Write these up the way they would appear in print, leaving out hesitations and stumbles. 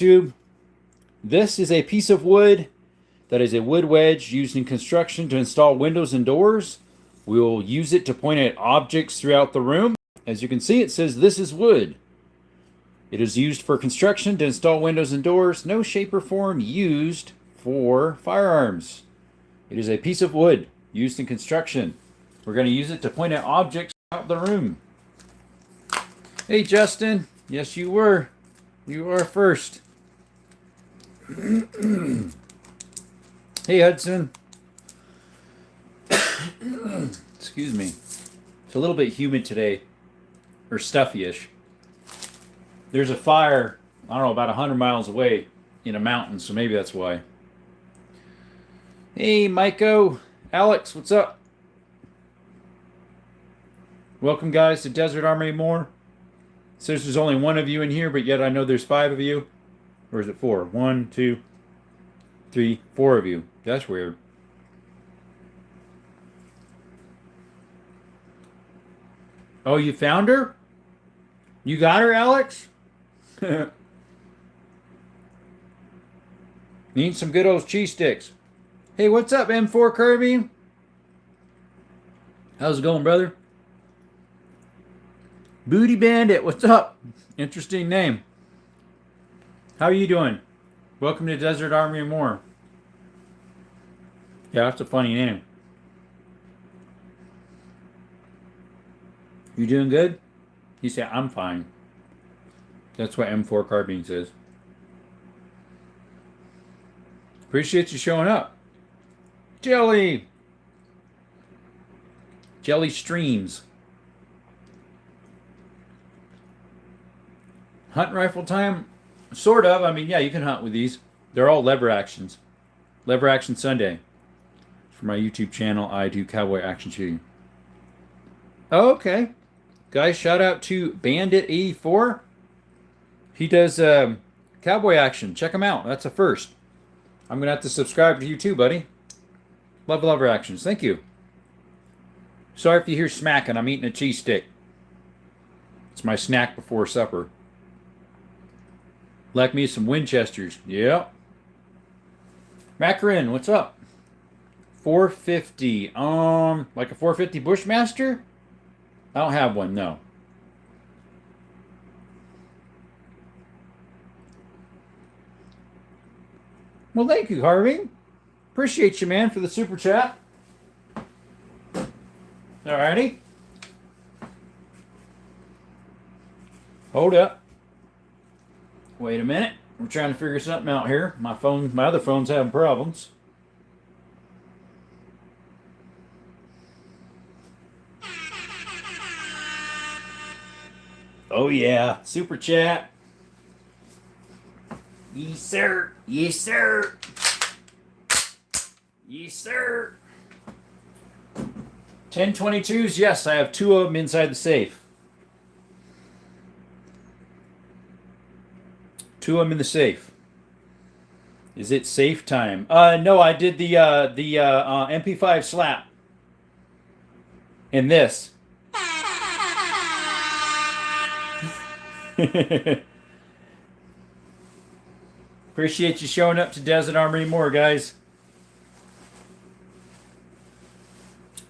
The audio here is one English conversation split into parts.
YouTube. This is a piece of wood that is a wood wedge used in construction to install windows and doors. We will use it to point at objects throughout the room. As you can see, it says this is wood. It is used for construction to install windows and doors. No shape or form used for firearms. It is a piece of wood used in construction. We're going to use it to point at objects throughout the room. Hey, Justin. Yes, you were. You are first. Hey, Hudson. Excuse me. It's a little bit humid today, or stuffy-ish. There's a fire, I don't know, about 100 miles away in a mountain, so maybe that's why. Hey, Maiko. Alex, what's up? Welcome, guys, to Desert Armory More. It says there's only one of you in here, but yet I know there's 5 of you. Or is it 4? 1, 2, 3, 4 of you. That's weird. Oh, you found her? You got her, Alex? Need some good old cheese sticks. Hey, what's up, M4 Kirby? How's it going, brother? Booty Bandit, what's up? Interesting name. How are you doing? Welcome to Desert Armory and More. Yeah, that's a funny name. You doing good? He said, I'm fine. That's what M4 Carbine says. Appreciate you showing up. Jelly! Jelly Streams. Hunt rifle time? Sort of. I mean, yeah, you can hunt with these. They're all lever actions. Lever Action Sunday. For my YouTube channel, I do cowboy action shooting. Oh, okay. Guys, shout out to Bandit84. He does cowboy action. Check him out. That's a first. I'm going to have to subscribe to you too, buddy. Love lever actions. Thank you. Sorry if you hear smacking. I'm eating a cheese stick. It's my snack before supper. Like me some Winchesters. Yep. Macarin, what's up? 450. Like a 450 Bushmaster? I don't have one, no. Well, thank you, Harvey. Appreciate you, man, for the super chat. Alrighty. Hold up. Wait a minute. We're trying to figure something out here. My other phone's having problems. Oh yeah, super chat. Yes, sir. Yes, sir. Yes, sir. 1022s. Yes, I have 2 of them inside the safe. 2 of them in the safe. Is it safe time? No, I did the MP5 slap. And this. Appreciate you showing up to Desert Armory More, guys.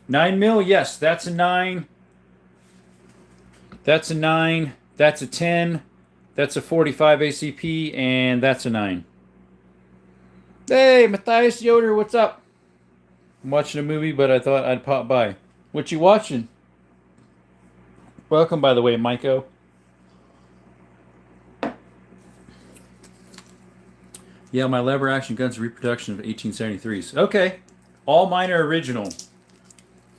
9 mil, yes, that's a 9. That's a 9. That's a 10. That's a 45 ACP, and that's a 9. Hey, Matthias Yoder, what's up? I'm watching a movie, but I thought I'd pop by. What you watching? Welcome, by the way, Maiko. Yeah, my lever action gun's a reproduction of 1873s. Okay. All mine are original.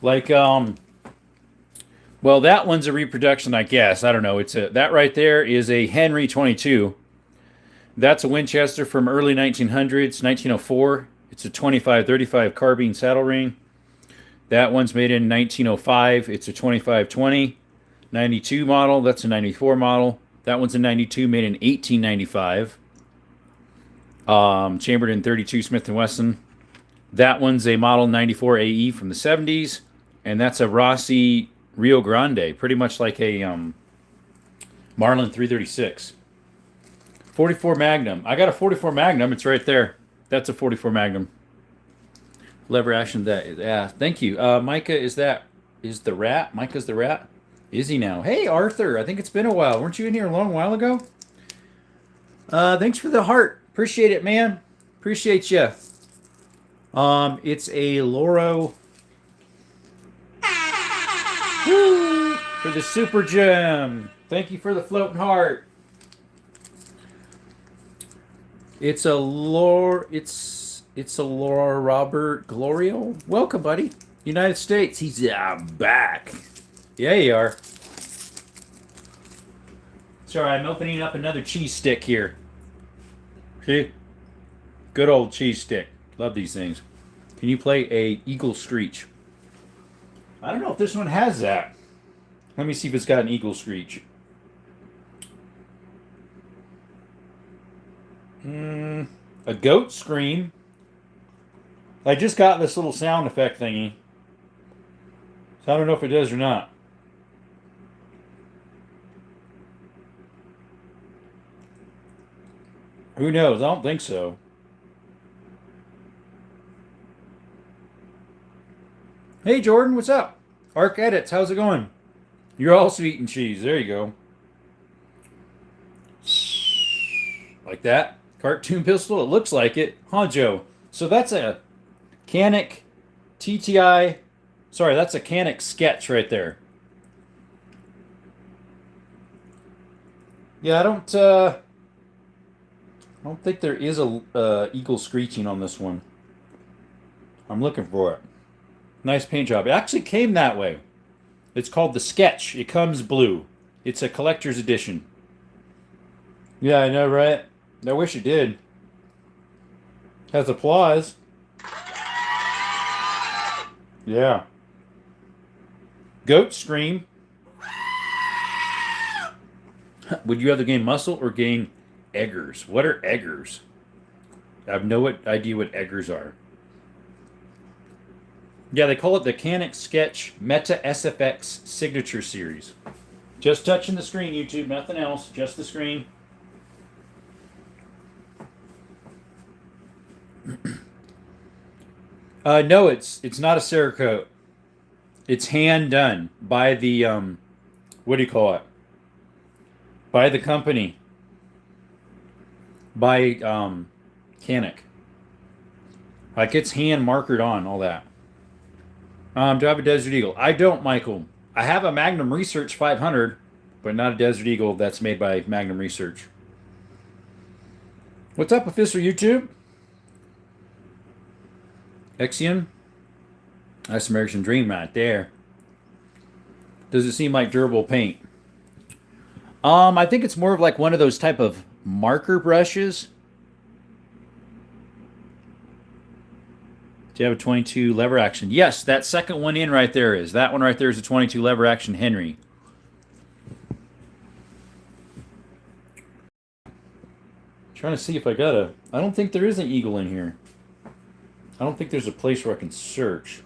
Like, well, that one's a reproduction, I guess. I don't know. That right there is a Henry 22. That's a Winchester from early 1900s, 1904. It's a 25-35 carbine saddle ring. That one's made in 1905. It's a 25-20. 92 model. That's a 94 model. That one's a 92, made in 1895. Chambered in 32 Smith & Wesson. That one's a model 94 AE from the 70s. And that's a Rossi Rio Grande. Pretty much like a Marlin 336. 44 Magnum. I got a 44 Magnum. It's right there. That's a 44 Magnum. Lever action. That. Yeah. Thank you. Micah, is the rat? Micah's the rat. Is he now? Hey, Arthur. I think it's been a while. Weren't you in here a long while ago? Thanks for the heart. Appreciate it, man. Appreciate you. It's a Loro. Woo! For the super gem. Thank you for the floating heart. It's a Lore. It's a Laura Robert Glorio. Welcome, buddy. United States. He's back. Yeah, you are. Sorry, I'm opening up another cheese stick here. See? Good old cheese stick. Love these things. Can you play a Eagle Screech? I don't know if this one has that. Let me see if it's got an Eagle Screech. A goat scream. I just got this little sound effect thingy. So I don't know if it does or not. Who knows? I don't think so. Hey, Jordan, what's up? Arc Edits, how's it going? You're also eating cheese. There you go. Like that. Cartoon pistol. It looks like it. Huh, Joe? So that's a Canik TTI. Sorry, that's a Canik sketch right there. Yeah, I don't think there is a eagle screeching on this one. I'm looking for it. Nice paint job. It actually came that way. It's called the Sketch. It comes blue. It's a collector's edition. Yeah, I know, right? I wish it did. Has applause. Yeah. Goat scream. Would you rather gain muscle or gain eggers? What are eggers? I have no idea what eggers are. Yeah, they call it the Canik Sketch Meta SFX Signature Series. Just touching the screen, YouTube, nothing else, just the screen. No, it's not a Cerakote. It's hand done by the what do you call it? By the company. By Canik. Like it's hand markered on all that. Do I have a Desert Eagle? I don't, Michael. I have a Magnum Research 500, but not a Desert Eagle that's made by Magnum Research. What's up, Official YouTube? Exion? That's American Dream right there. Does it seem like durable paint? I think it's more of like one of those type of marker brushes. Do you have a 22 lever action? Yes, that second one in right there is. That one right there is a 22 lever action Henry. Trying to see if I got a... I don't think there is an eagle in here. I don't think there's a place where I can search.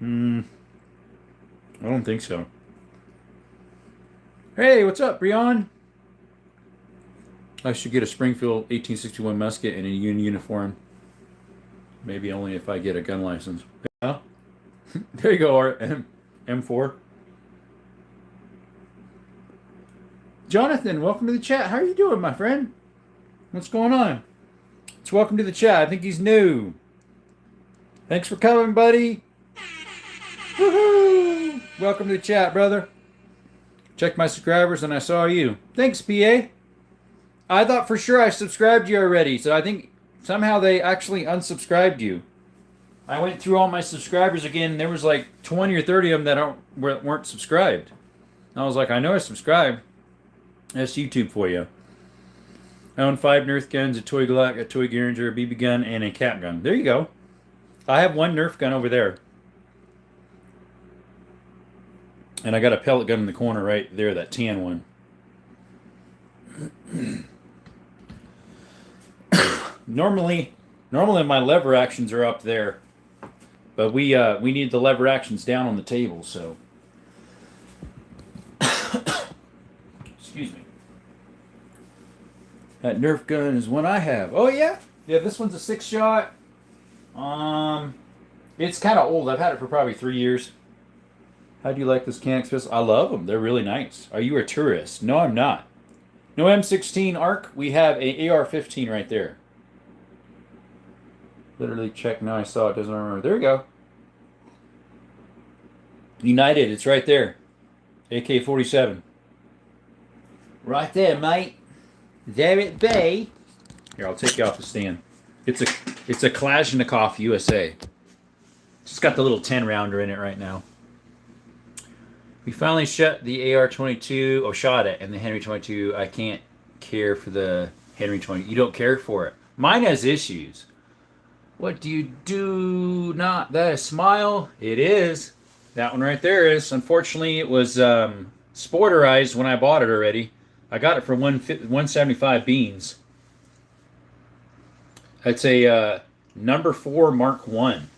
I don't think so. Hey, what's up, Brian? I should get a Springfield 1861 musket and a uniform. Maybe only if I get a gun license. Yeah. There you go, M4. Jonathan, welcome to the chat. How are you doing, my friend? What's going on? It's welcome to the chat. I think he's new. Thanks for coming, buddy. Woohoo! Welcome to the chat, brother. Check my subscribers and I saw you. Thanks, PA. I thought for sure I subscribed you already, so I think somehow they actually unsubscribed you. I went through all my subscribers again, and there was like 20 or 30 of them that weren't subscribed. I was like, I know I subscribed. That's YouTube for you. I own 5 Nerf guns, a toy Glock, a toy Geringer, a BB gun, and a cap gun. There you go. I have 1 Nerf gun over there. And I got a pellet gun in the corner right there, that tan one. Normally my lever actions are up there, but we need the lever actions down on the table. So That Nerf gun is one I have. Oh yeah, yeah. This one's a 6-shot. It's kind of old. I've had it for probably 3 years. How do you like this Canex pistol? I love them. They're really nice. Are you a tourist? No, I'm not. No M16 ARC. We have a AR-15 right there. Literally check now. I saw it. Doesn't remember. There we go. United. It's right there. AK-47. Right there, mate. There it be. Here, I'll take you off the stand. It's a Kalashnikov USA. Just got the little 10 rounder in it right now. We finally shot the AR-22, or shot it, and the Henry 22. I can't care for the Henry 20. You don't care for it. Mine has issues. What do you do not? That a smile? It is. That one right there is. Unfortunately, it was sporterized when I bought it already. I got it for 175 beans. It's a number 4 Mark 1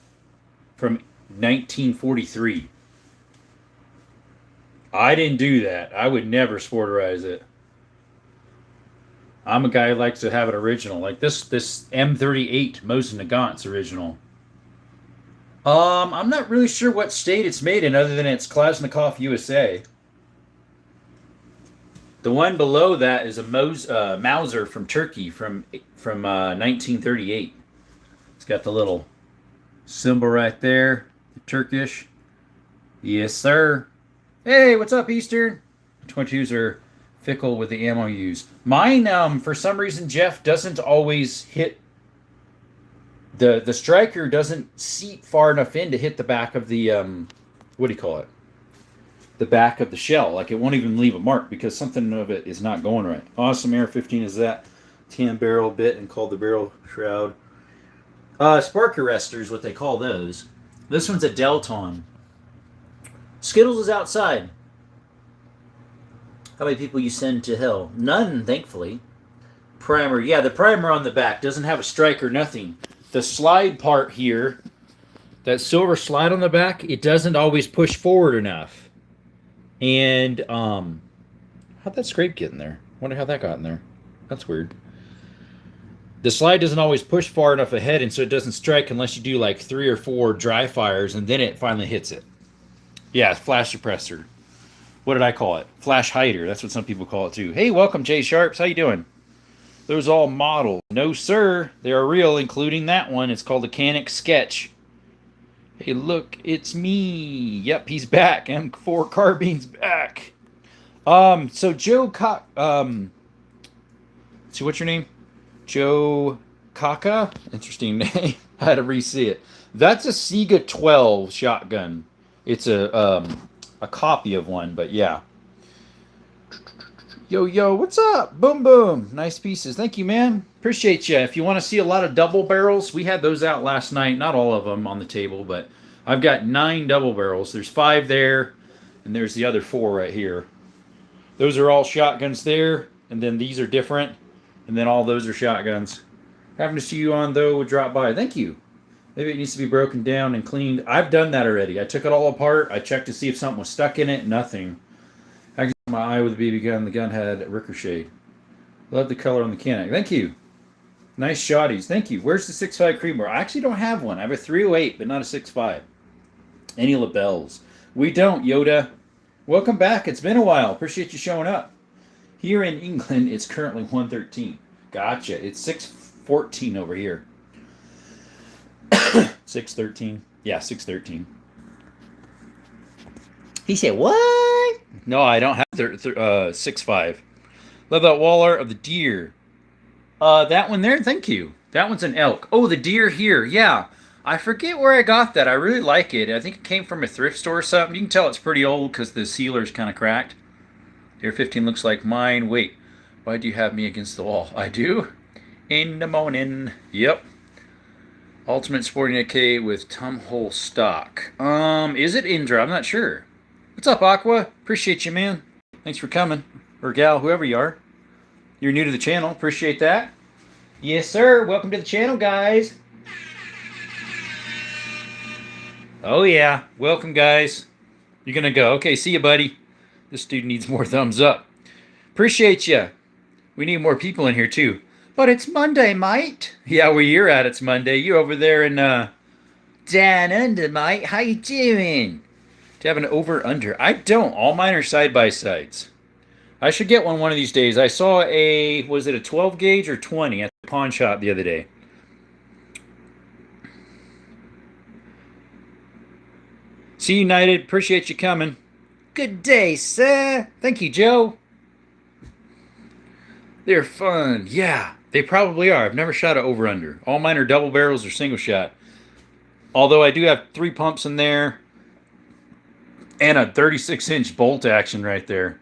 from 1943. I didn't do that. I would never sporterize it. I'm a guy who likes to have it original. Like this M38 Mosin Nagant's original. I'm not really sure what state it's made in other than it's Kalashnikov USA. The one below that is a Mauser from Turkey from 1938. It's got the little symbol right there, the Turkish. Yes, sir. Hey, what's up, Eastern? 22s are fickle with the ammo used. Mine, for some reason, Jeff, doesn't always hit. The striker doesn't seat far enough in to hit the back of the, what do you call it? The back of the shell. Like, it won't even leave a mark because something of it is not going right. Awesome AR-15 is that. Tan barrel bit and called the barrel shroud. Spark arrestor is what they call those. This one's a Delton. Skittles is outside. How many people you send to hell? None, thankfully. Primer. Yeah, the primer on the back doesn't have a strike or nothing. The slide part here, that silver slide on the back, it doesn't always push forward enough. And, how'd that scrape get in there? Wonder how that got in there. That's weird. The slide doesn't always push far enough ahead, and so it doesn't strike unless you do like 3 or 4 dry fires, and then it finally hits it. Yeah, flash suppressor. What did I call it? Flash hider. That's what some people call it too. Hey, welcome, Jay Sharps. How you doing? Those all models. No, sir. They are real, including that one. It's called a Canex Sketch. Hey, look, it's me. Yep, he's back. M4 Carbine's back. So Joe see, what's your name? Joe Kaka? Interesting name. I had to re-see it. That's a Sega 12 shotgun. It's a copy of one, but yeah. Yo, what's up? Boom, boom. Nice pieces. Thank you, man. Appreciate you. If you want to see a lot of double barrels, we had those out last night. Not all of them on the table, but I've got 9 double barrels. There's 5 there, and there's the other 4 right here. Those are all shotguns there, and then these are different, and then all those are shotguns. Having to see you on, though, would drop by. Thank you. Maybe it needs to be broken down and cleaned. I've done that already. I took it all apart. I checked to see if something was stuck in it. Nothing. I got my eye with a BB gun. The gun had ricocheted. Love the color on the Canex. Thank you. Nice shotties. Thank you. Where's the 6.5 Creedmoor? I actually don't have one. I have a 308, but not a 6.5. Any labels? We don't, Yoda. Welcome back. It's been a while. Appreciate you showing up. Here in England, it's currently 113. Gotcha. It's 614 over here. 613. Yeah, 613. He said, what? No, I don't have 6.5. Love that wall art of the deer. That one there, thank you. That one's an elk. Oh, the deer here. Yeah. I forget where I got that. I really like it. I think it came from a thrift store or something. You can tell it's pretty old because the sealer's kind of cracked. Deer 15 looks like mine. Wait, why do you have me against the wall? I do? In the morning. Yep. Ultimate Sporting AK with Tumhole stock. Is it Indra? I'm not sure. What's up, Aqua? Appreciate you, man. Thanks for coming. Or gal, whoever you are. You're new to the channel. Appreciate that. Yes, sir. Welcome to the channel, guys. Oh, yeah. Welcome, guys. You're going to go. Okay, see you, buddy. This dude needs more thumbs up. Appreciate you. We need more people in here too. But it's Monday, mate. Yeah, where you're at, it's Monday. You over there in down under, mate. How you doing? Do you have an over under? I don't. All mine are side by sides. I should get one of these days. I saw was it a 12 gauge or 20 at the pawn shop the other day? See United, appreciate you coming. Good day, sir. Thank you, Joe. They're fun. Yeah, they probably are. I've never shot a over under. All mine are double barrels or single shot. Although I do have 3 pumps in there and a 36-inch bolt action right there.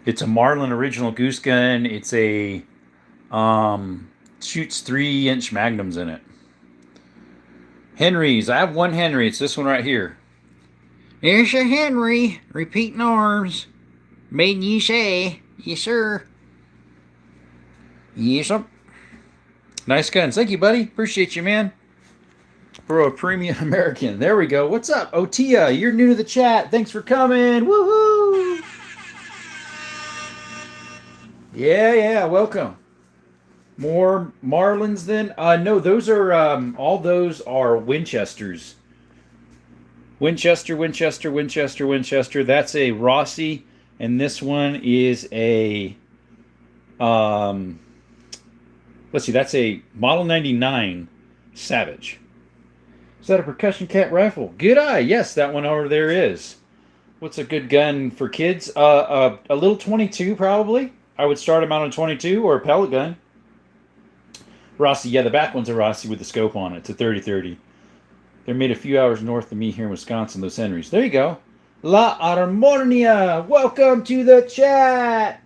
It's a Marlin original goose gun. It's a shoots 3-inch magnums in it. Henry's. I have one Henry. It's this one right here. There's your Henry. Repeating arms. Made in USA. Yes, sir. Yes, sir. Nice guns. Thank you, buddy. Appreciate you, man. For a premium American. There we go. What's up, Otia? You're new to the chat. Thanks for coming. Woohoo! Yeah. Welcome. More Marlins then? No, those are all those are Winchesters. Winchester. That's a Rossi, and this one is a let's see, that's a Model 99 Savage. Is that a percussion cat rifle? Good eye. Yes, that one over there is. What's a good gun for kids? A little 22 probably. I would start them out on 22 or a pellet gun. Rossi, yeah, the back one's a Rossi with the scope on it. It's a 30-30. They're made a few hours north of me here in Wisconsin, those Henrys. There you go. La Armonia, welcome to the chat.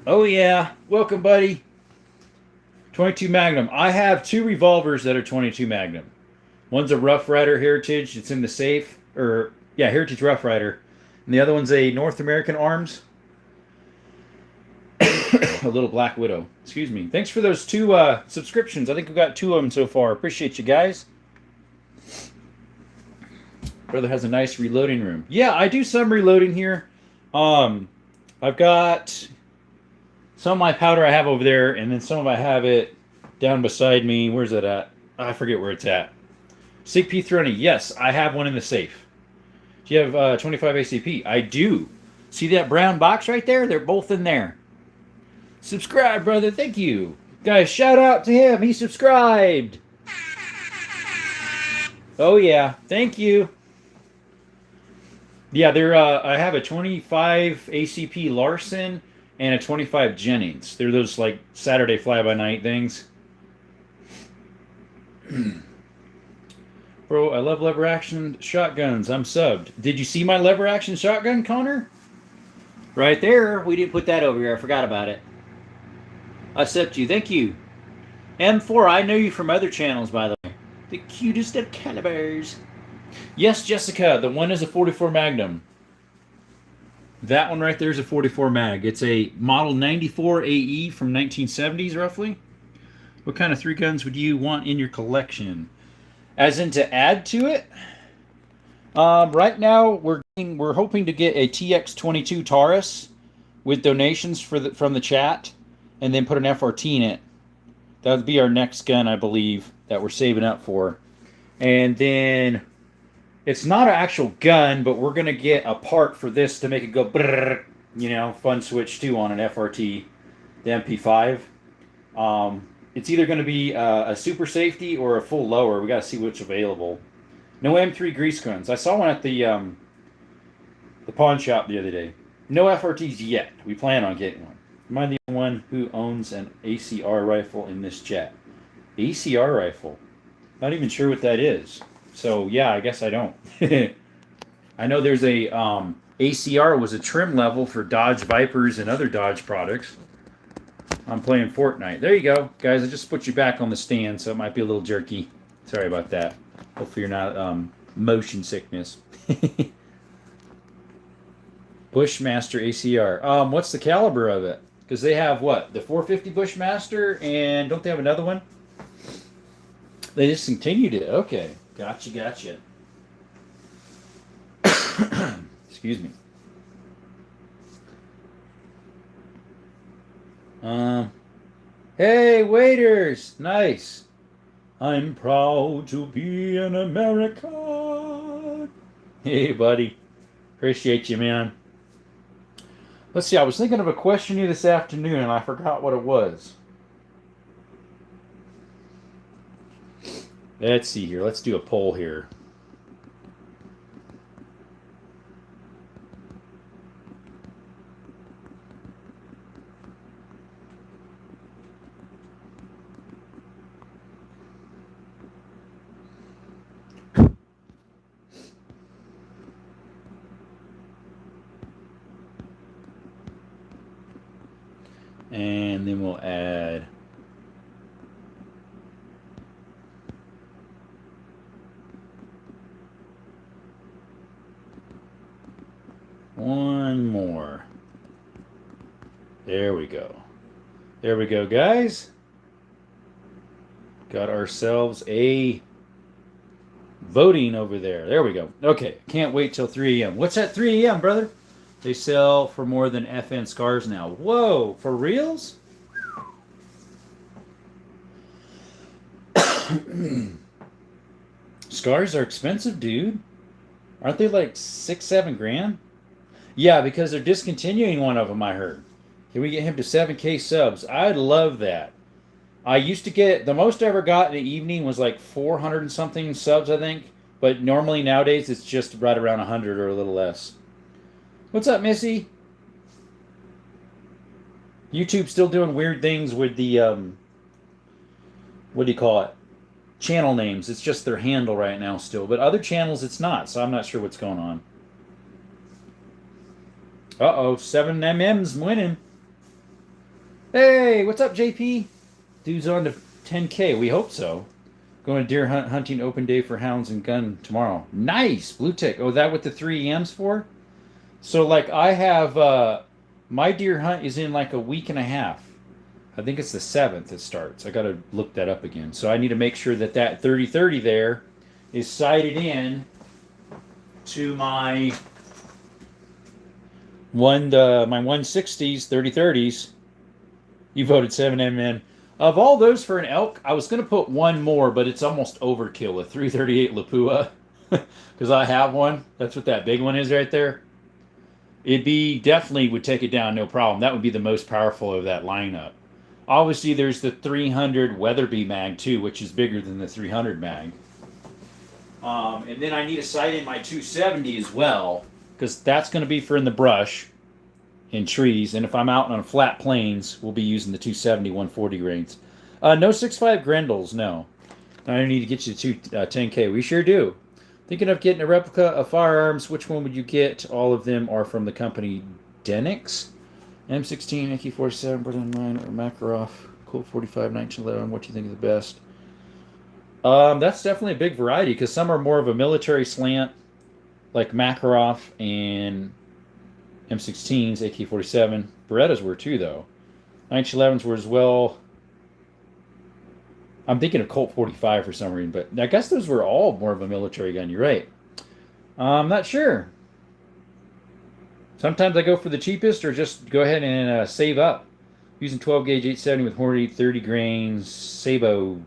Oh, yeah. Welcome, buddy. 22 Magnum. I have 2 revolvers that are 22 Magnum. One's a Rough Rider Heritage. It's in the safe. Heritage Rough Rider. And the other one's a North American Arms. A little Black Widow. Excuse me. Thanks for those 2 subscriptions. I think we've got 2 of them so far. Appreciate you guys. Brother has a nice reloading room. Yeah, I do some reloading here. I've got some of my powder I have over there, and then some of I have it down beside me. Where's that at? I forget where it's at. SIG P30. Yes, I have one in the safe. Do you have 25 ACP? I do. See that brown box right there? They're both in there. Subscribe, brother. Thank you. Guys, shout out to him. He subscribed. Oh, yeah. Thank you. Yeah, I have a 25 ACP Larson and a 25 Jennings. They're those, like, Saturday fly-by-night things. Bro, I love lever-action shotguns. I'm subbed. Did you see my lever-action shotgun, Connor? Right there. We didn't put that over here. I forgot about it. I accept you. Thank you. M4, I know you from other channels, by the way. The cutest of calibers. Yes, Jessica, the one is a 44 Magnum. That one right there is a 44 Mag. It's a Model 94 AE from 1970s, roughly. What kind of 3 guns would you want in your collection? As in to add to it? Right now, we're hoping to get a TX22 Taurus with donations from the chat, and then put an FRT in it. That would be our next gun, I believe, that we're saving up for. And then it's not an actual gun, but we're going to get a part for this to make it go brrr, fun switch too on an FRT, the MP5. It's either going to be a super safety or a full lower. We got to see which available. No M3 grease guns. I saw one at the pawn shop the other day. No FRTs yet. We plan on getting one. Am I the only one who owns an ACR rifle in this chat? ACR rifle? Not even sure what that is. So, yeah, I guess I don't. I know there's a ACR was a trim level for Dodge Vipers and other Dodge products. I'm playing Fortnite. There you go. Guys, I just put you back on the stand, so it might be a little jerky. Sorry about that. Hopefully you're not motion sickness. Bushmaster ACR. What's the caliber of it? Because they have what? The 450 Bushmaster, and don't they have another one? They discontinued it. Okay. Gotcha. Excuse me. Um, hey, waiters! Nice. I'm proud to be an American. Hey, buddy. Appreciate you, man. Let's see, I was thinking of a question you this afternoon and I forgot what it was. Let's see here. Let's do a poll here. And then we'll add one more. There we go. There we go, guys. Got ourselves a voting over there. There we go. Okay, can't wait till 3 a.m. What's at 3 a.m., brother? They sell for more than FN scars now. Whoa, for reals? Scars are expensive, dude. Aren't they like 6, 7 grand? Yeah, because they're discontinuing one of them, I heard. Can we get him to 7K subs? I'd love that. I used to get, the most I ever got in the evening was like 400 and something subs, I think. But normally nowadays it's just right around 100 or a little less. What's up, Missy? YouTube's still doing weird things with the, what do you call it? Channel names. It's just their handle right now still. But other channels it's not, so I'm not sure what's going on. Uh-oh, 7mm's winning. Hey, what's up, JP? Dude's on to 10K. We hope so. Going to deer hunting open day for hounds and gun tomorrow. Nice, blue tick. Oh, that what the 3 EM's for? So, like, I have, my deer hunt is in like a week and a half. I think it's the 7th it starts. I got to look that up again. So I need to make sure that that 30/30 there is sighted in to my my 160s, 30/30s. You voted 7M. Of all those for an elk, I was going to put one more, but it's almost overkill. A 338 Lapua, because I have one. That's what that big one is right there. It'd be definitely would take it down, no problem. That would be the most powerful of that lineup. Obviously, there's the 300 Weatherby mag too, which is bigger than the 300 mag. And then I need to sight in my 270 as well, because that's going to be for in the brush, in trees. And if I'm out on flat plains, we'll be using the 270 140 grains. No 6.5 Grendels, no. I need to get you to 10K. We sure do. Thinking of getting a replica of firearms. Which one would you get? All of them are from the company Denix. M16, AK-47, Berlin 9, or Makarov, Colt 45, 1911. What do you think is the best? That's definitely a big variety because some are more of a military slant, like Makarov and M16s, AK-47. Berettas were too, though. 1911s were as well. I'm thinking of Colt 45 for some reason, but I guess those were all more of a military gun. You're right. I'm not sure. Sometimes I go for the cheapest or just go ahead and save up. Using 12 gauge 870 with Hornady 30 grains Sabo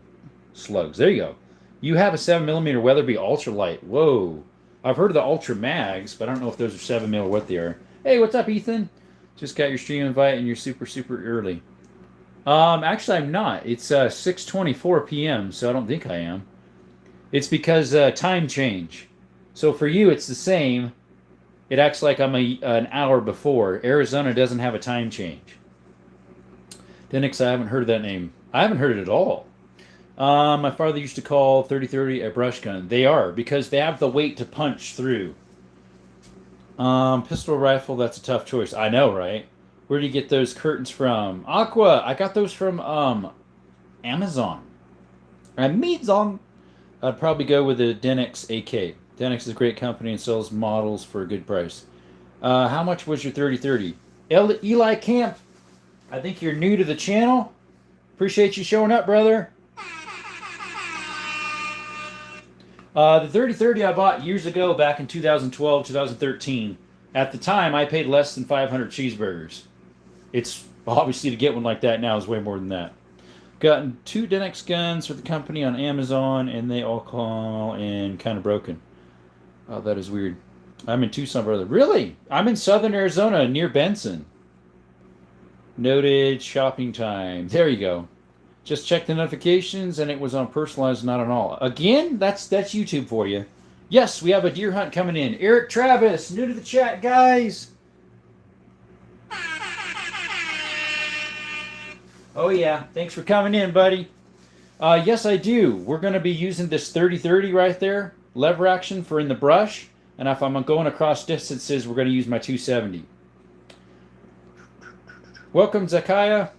slugs. There you go. You have a 7mm Weatherby ultralight. Whoa. I've heard of the Ultra Mags, but I don't know if those are 7mm or what they are. Hey, what's up, Ethan? Just got your stream invite and you're super, super early. Actually, I'm not. It's 6:24 p.m., so I don't think I am. It's because time change. So for you, it's the same. It acts like I'm an hour before. Arizona doesn't have a time change. Denix, I haven't heard of that name. I haven't heard it at all. My father used to call 30/30 a brush gun. They are, because they have the weight to punch through. Pistol rifle, that's a tough choice. I know, right? Where do you get those curtains from? Aqua, I got those from Amazon. Amazon. I'd probably go with the Denix AK. Denix is a great company and sells models for a good price. How much was your 30/30? Eli Camp, I think you're new to the channel. Appreciate you showing up, brother. The 30/30 I bought years ago, back in 2012, 2013. At the time, I paid less than 500 cheeseburgers. It's Obviously, to get one like that now is way more than that. Gotten 2 Denix guns for the company on Amazon, and they all call in kind of broken. Oh, that is weird. I'm in Tucson, brother. Really? I'm in southern Arizona near Benson. Noted shopping time. There you go. Just check the notifications, and it was on personalized, not on all. Again, that's YouTube for you. Yes, we have a deer hunt coming in. Eric Travis, new to the chat, guys. Oh, yeah. Thanks for coming in, buddy. Yes, I do. We're going to be using this 30-30 right there, lever action for in the brush. And if I'm going across distances, we're going to use my 270. Welcome, Zakaya.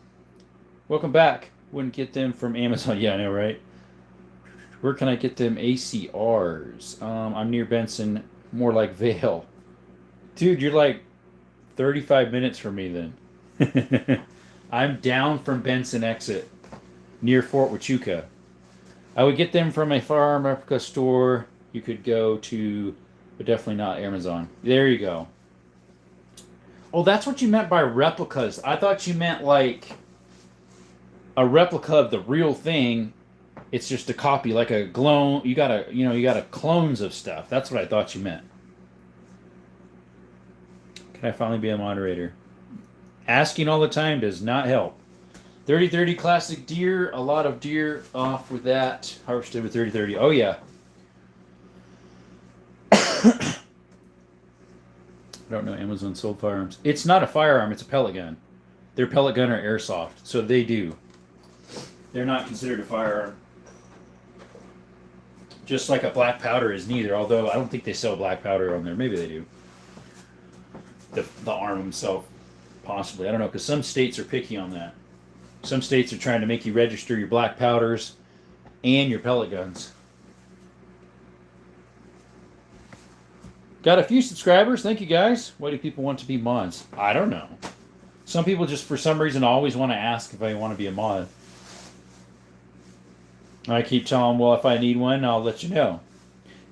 Welcome back. Wouldn't get them from Amazon. Yeah, I know, right? Where can I get them ACRs? I'm near Benson, more like Vale. Dude, you're like 35 minutes from me then. I'm down from Benson exit, near Fort Huachuca. I would get them from a Firearm Replica store. You could go to, but definitely not Amazon. There you go. Oh, that's what you meant by replicas. I thought you meant like a replica of the real thing. It's just a copy, like a clone. You gotta clones of stuff. That's what I thought you meant. Can I finally be a moderator? Asking all the time does not help. 30-30 classic deer. A lot of deer off with that. Harvested with 30-30. Oh, yeah. I don't know. Amazon sold firearms. It's not a firearm. It's a pellet gun. Their pellet gun are airsoft. So they do. They're not considered a firearm. Just like a black powder is neither. Although I don't think they sell black powder on there. Maybe they do. The arm themselves. Possibly. I don't know. Because some states are picky on that. Some states are trying to make you register your black powders and your pellet guns. Got a few subscribers. Thank you, guys. Why do people want to be mods? I don't know. Some people just, for some reason, always want to ask if I want to be a mod. I keep telling them, well, if I need one, I'll let you know.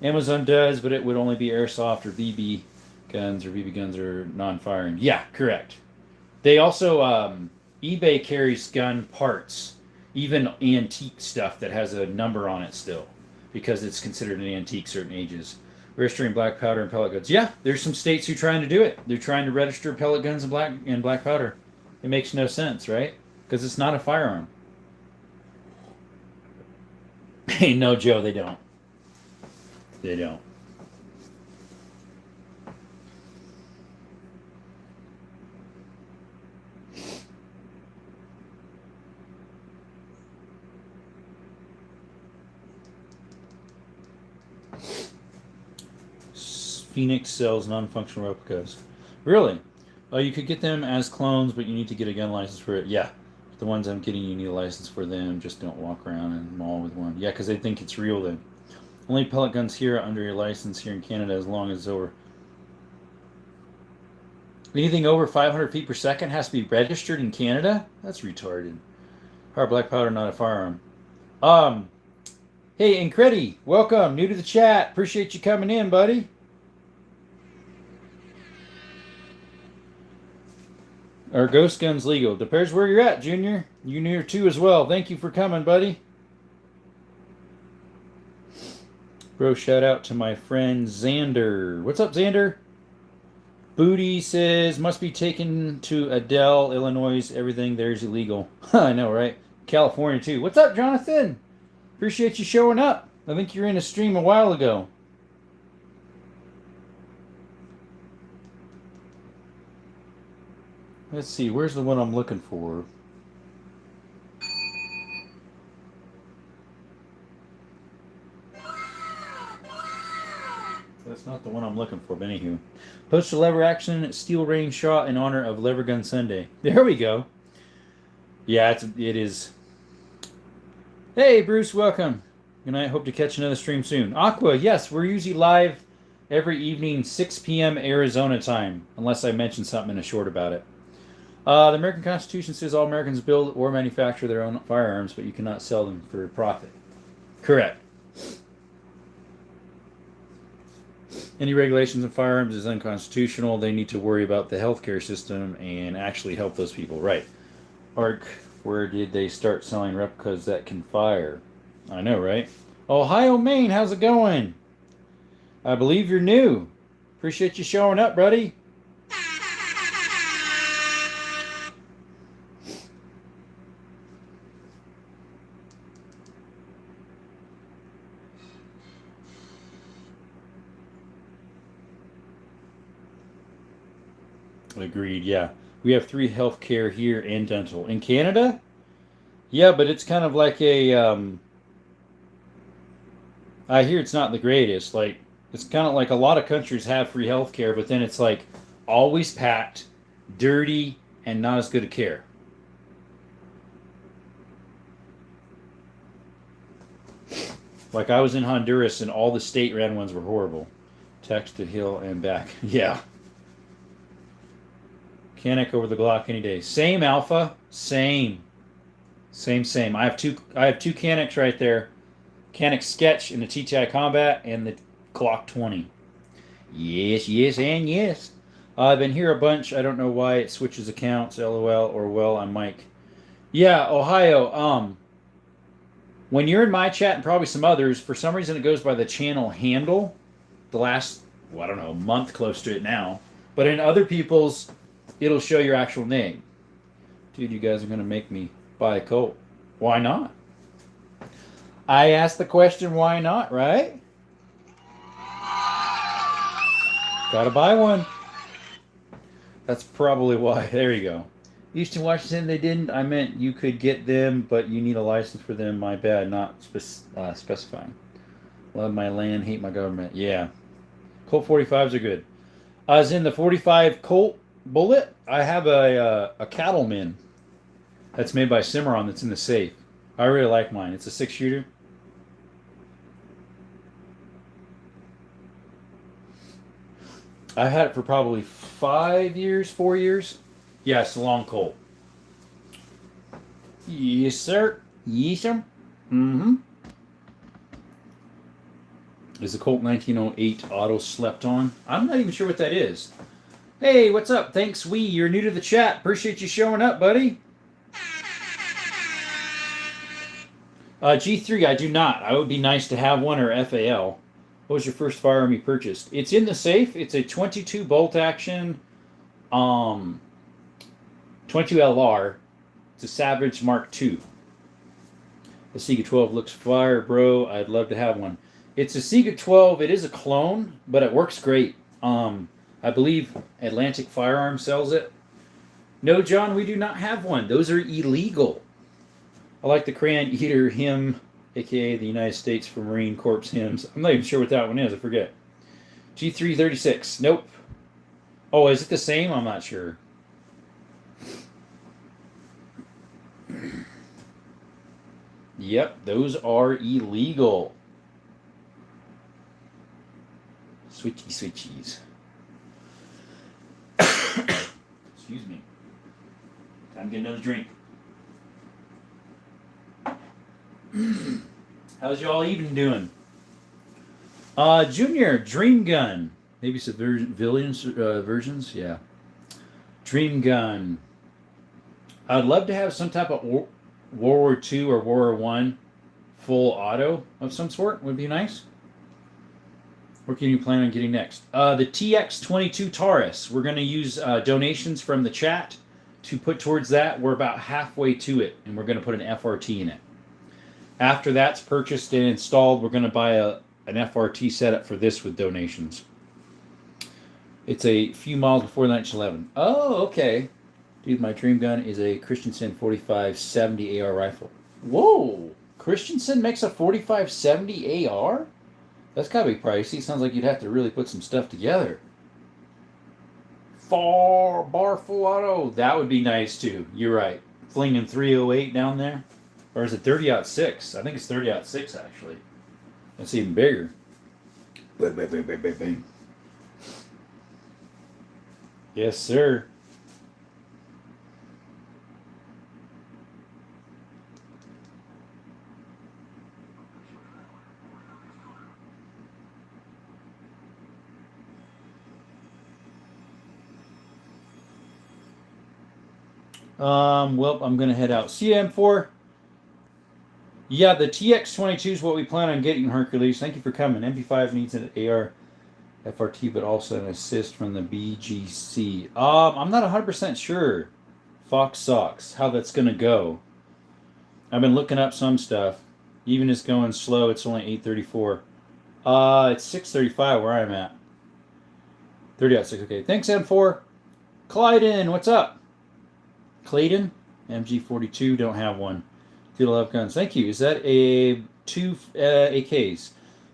Amazon does, but it would only be airsoft or BB guns, or BB guns are non-firing. Yeah, correct. They also... eBay carries gun parts, even antique stuff that has a number on it still, because it's considered an antique certain ages. Registering black powder and pellet guns. Yeah, there's some states who are trying to do it. They're trying to register pellet guns and black powder. It makes no sense, right? Because it's not a firearm. Hey, no, Joe, they don't. They don't. Phoenix sells non-functional replicas. Really? You could get them as clones, but you need to get a gun license for it. Yeah. The ones I'm getting, you need a license for them. Just don't walk around in the mall with one. Yeah, because they think it's real then. Only pellet guns here under your license here in Canada as long as it's over. Anything over 500 feet per second has to be registered in Canada? That's retarded. Hard black powder, not a firearm. Hey, Incredi, welcome. New to the chat. Appreciate you coming in, buddy. Are ghost guns legal? Depends where you're at, Junior. You near too as well. Thank you for coming, buddy. Bro, shout out to my friend Xander. What's up, Xander? Booty says, must be taken to Adele, Illinois. Everything there's illegal. I know, right? California, too. What's up, Jonathan? Appreciate you showing up. I think you're in a stream a while ago. Let's see, where's the one I'm looking for? That's not the one I'm looking for, but anywho. Post a lever action steel range shot in honor of Lever Gun Sunday. There we go. Yeah, it is. Hey, Bruce, welcome. Good night. Hope to catch another stream soon. Aqua, yes, we're usually live every evening, 6 p.m. Arizona time, unless I mention something in a short about it. The American Constitution says all Americans build or manufacture their own firearms, but you cannot sell them for profit. Correct. Any regulations on firearms is unconstitutional. They need to worry about the healthcare system and actually help those people. Right. Ark, where did they start selling replicas that can fire? I know, right? Ohio, Maine, how's it going? I believe you're new. Appreciate you showing up, buddy. Agreed, yeah. We have 3 healthcare here and dental. In Canada? Yeah, but it's kind of like I hear it's not the greatest. Like, it's kind of like a lot of countries have free healthcare, but then it's like always packed, dirty, and not as good a care. Like, I was in Honduras and all the state ran ones were horrible. Text to Hill and back. Yeah. Canic over the Glock any day. Same Alpha. Same. Same. I have two Canics right there. Canic Sketch in the TTI Combat and the Glock 20. Yes, and yes. I've been here a bunch. I don't know why it switches accounts. LOL or well, I'm Mike. Yeah, Ohio. When you're in my chat and probably some others, for some reason it goes by the channel handle. The last, well, I don't know, month close to it now. But in other people's, it'll show your actual name. Dude, you guys are gonna make me buy a Colt. Why not? I asked the question, why not, right? Gotta buy one. That's probably why. There you go. Eastern Washington, they didn't. I meant you could get them, but you need a license for them. My bad, not specifying. Love my land, hate my government. Yeah. Colt 45s are good. As in the 45 Colt bullet, I have a Cattleman that's made by Cimarron that's in the safe. I really like mine. It's a 6-shooter. I've had it for probably 5 years, 4 years. Yeah, it's a long Colt. Yes, sir. Yes, sir. Mm-hmm. Is the Colt 1908 auto slept on? I'm not even sure what that is. Hey, what's up? Thanks, Wee. You're new to the chat. Appreciate you showing up, buddy. G3, I do not. I would be nice to have one, or FAL. What was your first firearm you purchased? It's in the safe. It's a 22 bolt action, 22 LR. It's a Savage Mark II. The Sega 12 looks fire, bro. I'd love to have one. It's a Sega 12. It is a clone, but it works great. I believe Atlantic Firearms sells it. No, John, we do not have one. Those are illegal. I like the Crayon Eater hymn, aka the United States for Marine Corps hymns. I'm not even sure what that one is. I forget. G336. Nope. Oh, is it the same? I'm not sure. Yep, those are illegal. Switchies. Excuse me. Time to get another drink. How's y'all even doing? Junior, Dream Gun. Maybe some versions? Yeah. Dream Gun. I'd love to have some type of World War II or World War One full auto of some sort. Would be nice. What can you plan on getting next? The TX22 Taurus. We're going to use donations from the chat to put towards that. We're about halfway to it, and we're going to put an FRT in it. After that's purchased and installed, we're going to buy an FRT setup for this with donations. It's a few miles before 1911. Oh, okay. Dude, my dream gun is a Christensen 4570 AR rifle. Whoa! Christensen makes a 4570 AR? That's gotta be pricey. Sounds like you'd have to really put some stuff together. Bar full auto. That would be nice too. You're right. Flinging 308 down there. Or is it 30-06? I think it's 30-06 actually. That's even bigger. Bang. Yes, sir. Well, I'm gonna head out. See you, M4. Yeah, the TX22 is what we plan on getting, Hercules. Thank you for coming. MP5 needs an AR FRT, but also an assist from the BGC. I'm not 100% sure, Fox Socks, how that's gonna go. I've been looking up some stuff. Even it's going slow. It's only 8:34. It's 6:35 where I'm at. 30.6. Okay. Thanks, M4. Clyden, what's up? Clayton, MG42. Don't have one. Feel love guns. Thank you. Is that a two AKs?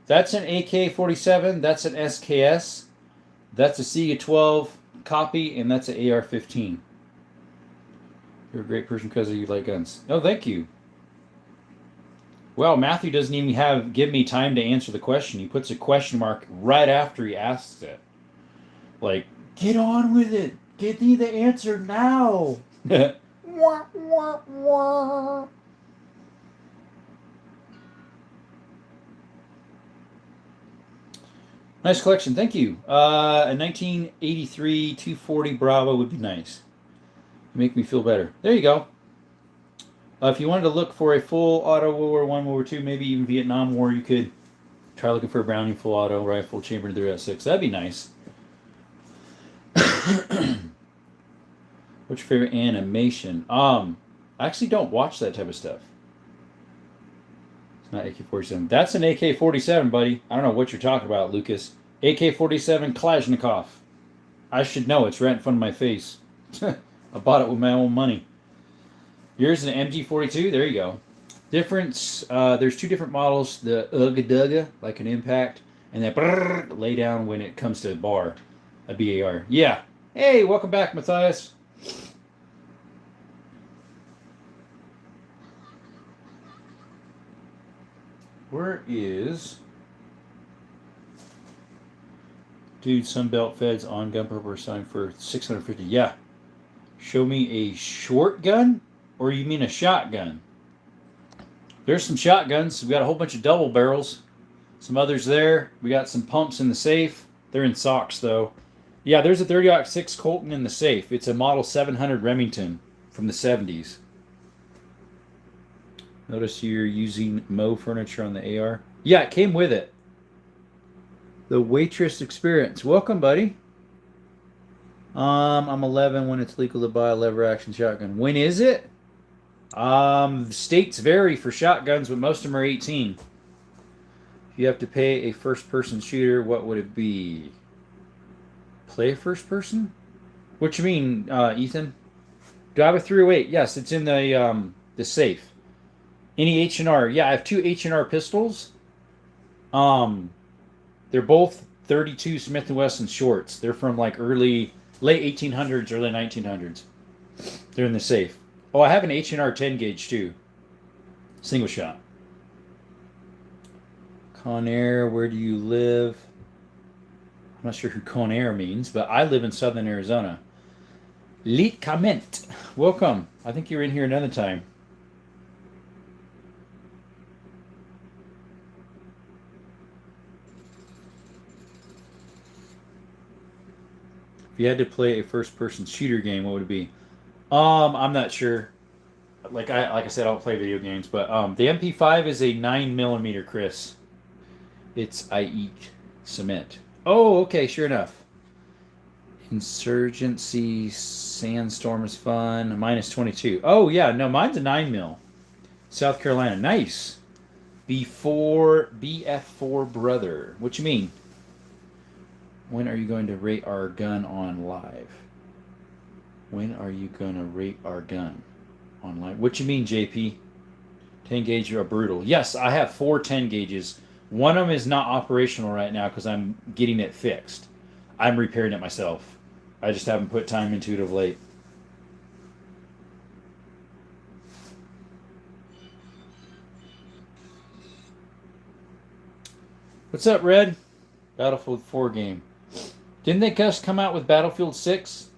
That's an AK-47. That's an SKS. That's a Sega 12 copy, and that's an AR-15. You're a great person because you like guns. Oh, thank you. Well, Matthew doesn't even give me time to answer the question. He puts a question mark right after he asks it. Like, get on with it. Give me the answer now. Wah, wah, wah. Nice collection. Thank you. A 1983 240 Bravo would be nice. Make me feel better. There you go. If you wanted to look for a full auto World War I, World War II, maybe even Vietnam War, you could try looking for a Browning full auto rifle chamber 3.6. That'd be nice. What's your favorite animation? I actually don't watch that type of stuff. It's not AK-47. That's an AK-47, buddy. I don't know what you're talking about, Lucas. AK-47 Kalashnikov. I should know. It's right in front of my face. I bought it with my own money. Yours is an MG42. There you go. Difference. There's two different models. The Ugga Dugga, like an impact, and that lay down when it comes to a bar, a BAR. Yeah. Hey, welcome back, Matthias. Where is... Dude, Sunbelt Feds on gun purpose selling for $650. Yeah. Show me a short gun? Or you mean a shotgun? There's some shotguns. We got a whole bunch of double barrels. Some others there. We got some pumps in the safe. They're in socks, though. Yeah, there's a 30-06 Colton in the safe. It's a Model 700 Remington from the 70s. Notice you're using Mo furniture on the AR. Yeah, it came with it. The Waitress Experience. Welcome, buddy. I'm 11 when it's legal to buy a lever action shotgun. When is it? States vary for shotguns, but most of them are 18. If you have to pay a first-person shooter, what would it be? Play first person? What you mean, Ethan? Do I have a 308? Yes, it's in the safe. Any H&R? Yeah, I have two H&R pistols. They're both 32 Smith & Wesson shorts. They're from like late 1800s, early 1900s. They're in the safe. Oh, I have an H&R 10 gauge too. Single shot. Conair, where do you live? I'm not sure who Conair means, but I live in southern Arizona. Leet comment. Welcome. I think you were in here another time. If you had to play a first-person shooter game, what would it be? I'm not sure. Like I said, I don't play video games, but the MP5 is a 9mm, Chris. It's I eat cement. Oh, okay, sure enough. Insurgency Sandstorm is fun. Minus 22. Oh yeah, no, mine's a 9mm. South Carolina, nice. BF4 brother. What you mean? When are you going to rate our gun on live? When are you going to rate our gun on live? What you mean, JP? 10 gauge are brutal. Yes, I have 4 10 gauges. One of them is not operational right now because I'm getting it fixed. I'm repairing it myself. I just haven't put time into it of late. What's up, Red? Battlefield 4 game. Didn't they just come out with Battlefield 6?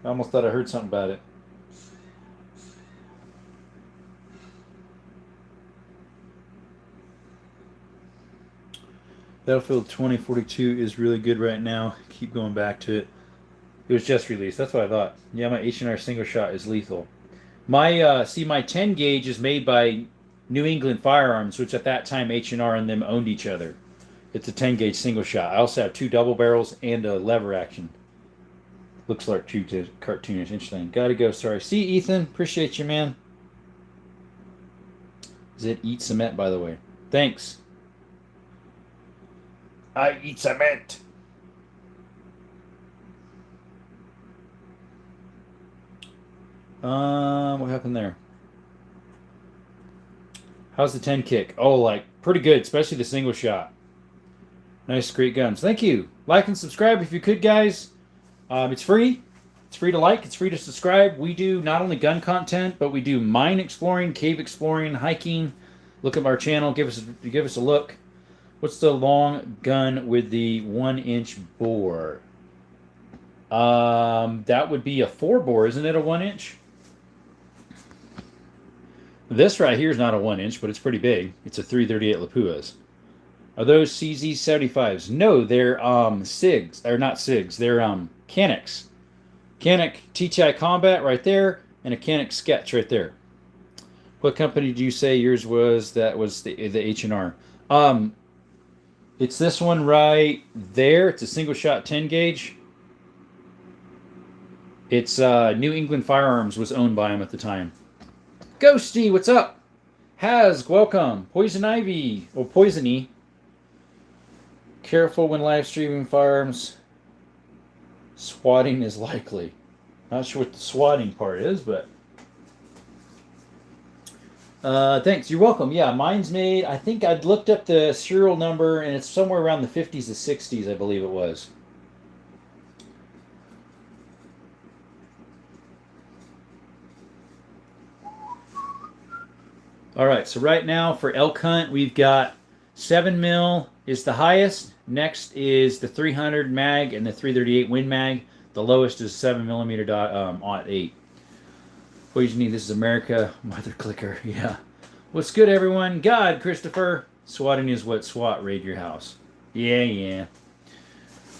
I almost thought I heard something about it. Battlefield 2042 is really good right now. Keep going back to it. It was just released. That's what I thought. Yeah, my H&R single shot is lethal. My my 10 gauge is made by New England Firearms, which at that time H&R and them owned each other. It's a 10 gauge single shot. I also have 2 double barrels and a lever action. Looks like too cartoonish. Interesting. Gotta go. Sorry. See, Ethan. Appreciate you, man. Is it eat cement, by the way? Thanks. I eat cement. What happened there? How's the 10 kick? Oh, like pretty good, especially the single shot. Nice, great guns. Thank you. Like and subscribe if you could, guys. It's free. It's free to like. It's free to subscribe. We do not only gun content, but we do mine exploring, cave exploring, hiking. Look at our channel. Give us a look. What's the long gun with the 1-inch bore? That would be a 4 bore, isn't it? A 1-inch. This right here is not a 1-inch, but it's pretty big. It's a 338 Lapuas. Are those CZ75s? No, they're SIGs. Or not SIGs. They're Canics. Canic TTI Combat right there, and a Canic Sketch right there. What company do you say yours was? That was the H&R. It's this one right there. It's a single shot 10 gauge. It's New England Firearms was owned by him at the time. Ghosty, what's up? Has, welcome. Poison Ivy, or Poisony. Careful when live streaming firearms. Swatting is likely. Not sure what the swatting part is, but... thanks, you're welcome. Yeah, mine's made, I think I'd looked up the serial number, and it's somewhere around the 50s to 60s, I believe it was. All right, so right now for elk hunt, we've got 7 mil is the highest. Next is the 300 mag and the 338 Win Mag. The lowest is 7 millimeter .8. What do you need? This is America. Mother clicker. Yeah. What's good, everyone? God, Christopher. Swatting is what SWAT raid your house. Yeah.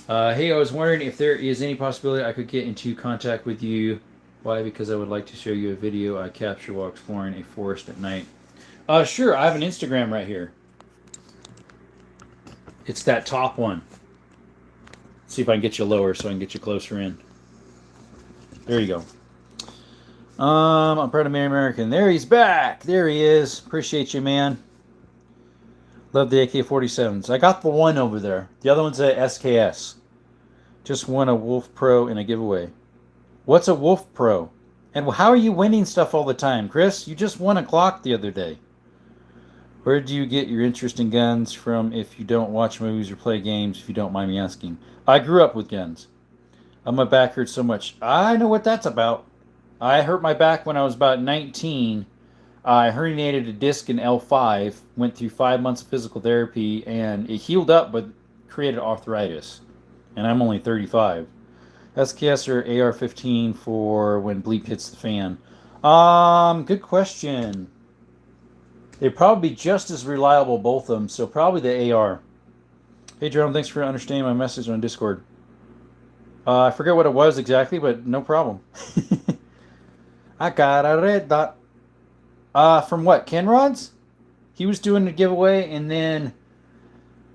Hey, I was wondering if there is any possibility I could get into contact with you. Why? Because I would like to show you a video I captured while exploring a forest at night. Sure. I have an Instagram right here. It's that top one. Let's see if I can get you lower so I can get you closer in. There you go. I'm proud of Mary American. There he's back. There he is. Appreciate you, man. Love the AK-47s. I got the one over there. The other one's a SKS. Just won a Wolf Pro in a giveaway. What's a Wolf Pro? And how are you winning stuff all the time, Chris? You just won a Glock the other day. Where do you get your interest in guns from if you don't watch movies or play games, if you don't mind me asking? I grew up with guns. My back hurts so much. I know what that's about. I hurt my back when I was about 19. I herniated a disc in L5, went through 5 months of physical therapy, and it healed up but created arthritis. And I'm only 35. SKS or AR-15 for when bleep hits the fan? Good question. They're probably just as reliable, both of them, so probably the AR. Hey, Jerome, thanks for understanding my message on Discord. I forget what it was exactly, but no problem. I got a red dot. From what? Ken Rods? He was doing a giveaway, and then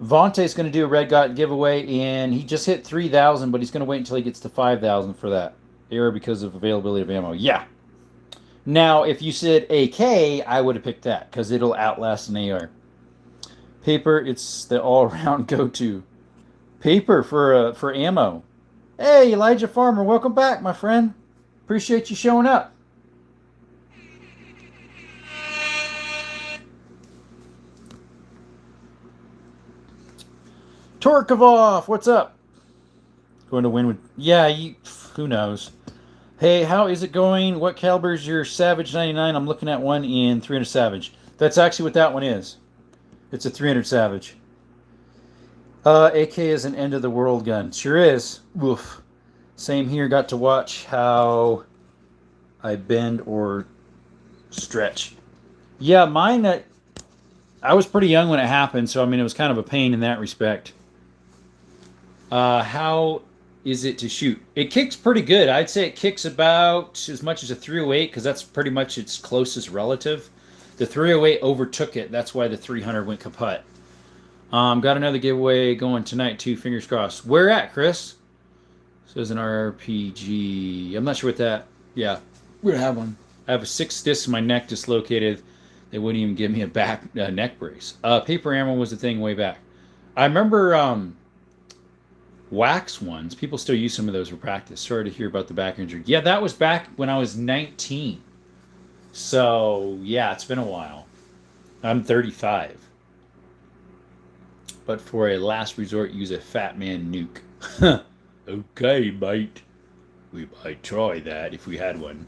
Vontae's going to do a red dot giveaway, and he just hit 3,000, but he's going to wait until he gets to 5,000 for that. Error because of availability of ammo. Yeah. Now, if you said AK, I would have picked that, because it'll outlast an AR. Paper, it's the all-around go-to. Paper for ammo. Hey, Elijah Farmer, welcome back, my friend. Appreciate you showing up. Torkovov, what's up? Going to win with... Yeah, who knows? Hey, how is it going? What caliber is your Savage 99? I'm looking at one in 300 Savage. That's actually what that one is. It's a 300 Savage. AK is an end-of-the-world gun. Sure is. Oof. Same here. Got to watch how I bend or stretch. Yeah, mine... I was pretty young when it happened, so I mean, it was kind of a pain in that respect. How is it to shoot? It kicks pretty good. I'd say it kicks about as much as a 308 because that's pretty much its closest relative. The 308 overtook it. That's why the 300 went kaput. Got another giveaway going tonight too. Fingers crossed. Where at, Chris? Says an RPG. I'm not sure what that. Yeah, we're gonna have one. I have a 6 disc in my neck dislocated. They wouldn't even give me a neck brace. Paper ammo was the thing way back. I remember wax ones. People still use some of those for practice. Sorry to hear about the back injury. Yeah, that was back when I was 19. So yeah, it's been a while. I'm 35. But for a last resort, use a Fat Man nuke. Okay, mate. We might try that if we had one.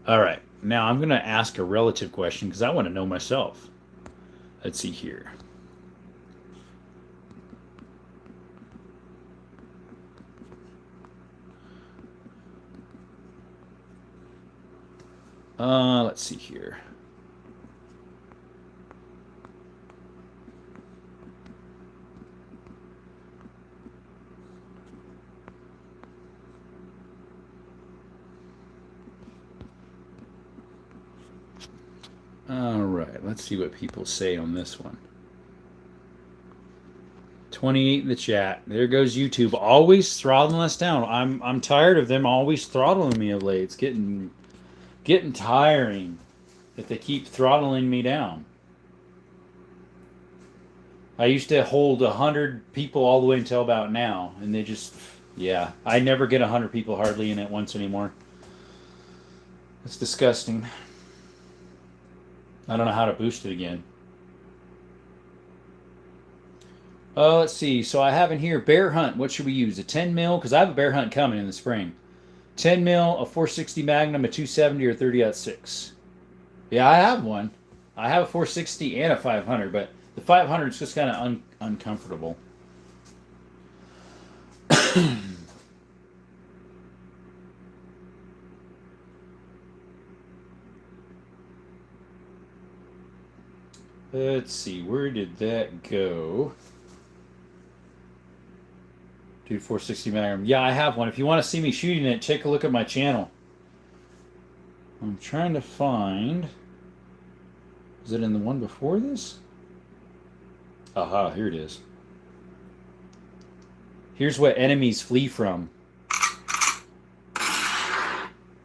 All right. Now I'm going to ask a relative question because I want to know myself. Let's see here. Let's see here. All right, let's see what people say on this one. 28 in the chat. There goes YouTube, always throttling us down. I'm tired of them always throttling me of late. It's getting tiring that they keep throttling me down. I used to hold 100 people all the way until about now, and they just, yeah, I never get 100 people hardly in at once anymore. It's disgusting. I don't know how to boost it again. Let's see. So I have in here bear hunt. What should we use? A 10 mil? Because I have a bear hunt coming in the spring. 10 mil, a 460 Magnum, a 270, or 30-06. Yeah, I have one. I have a 460 and a 500, but the 500 is just kind of uncomfortable. Let's see, where did that go? Dude, 460 Magnum. Yeah, I have one. If you want to see me shooting it, take a look at my channel. I'm trying to find... Is it in the one before this? Aha, here it is. Here's what enemies flee from.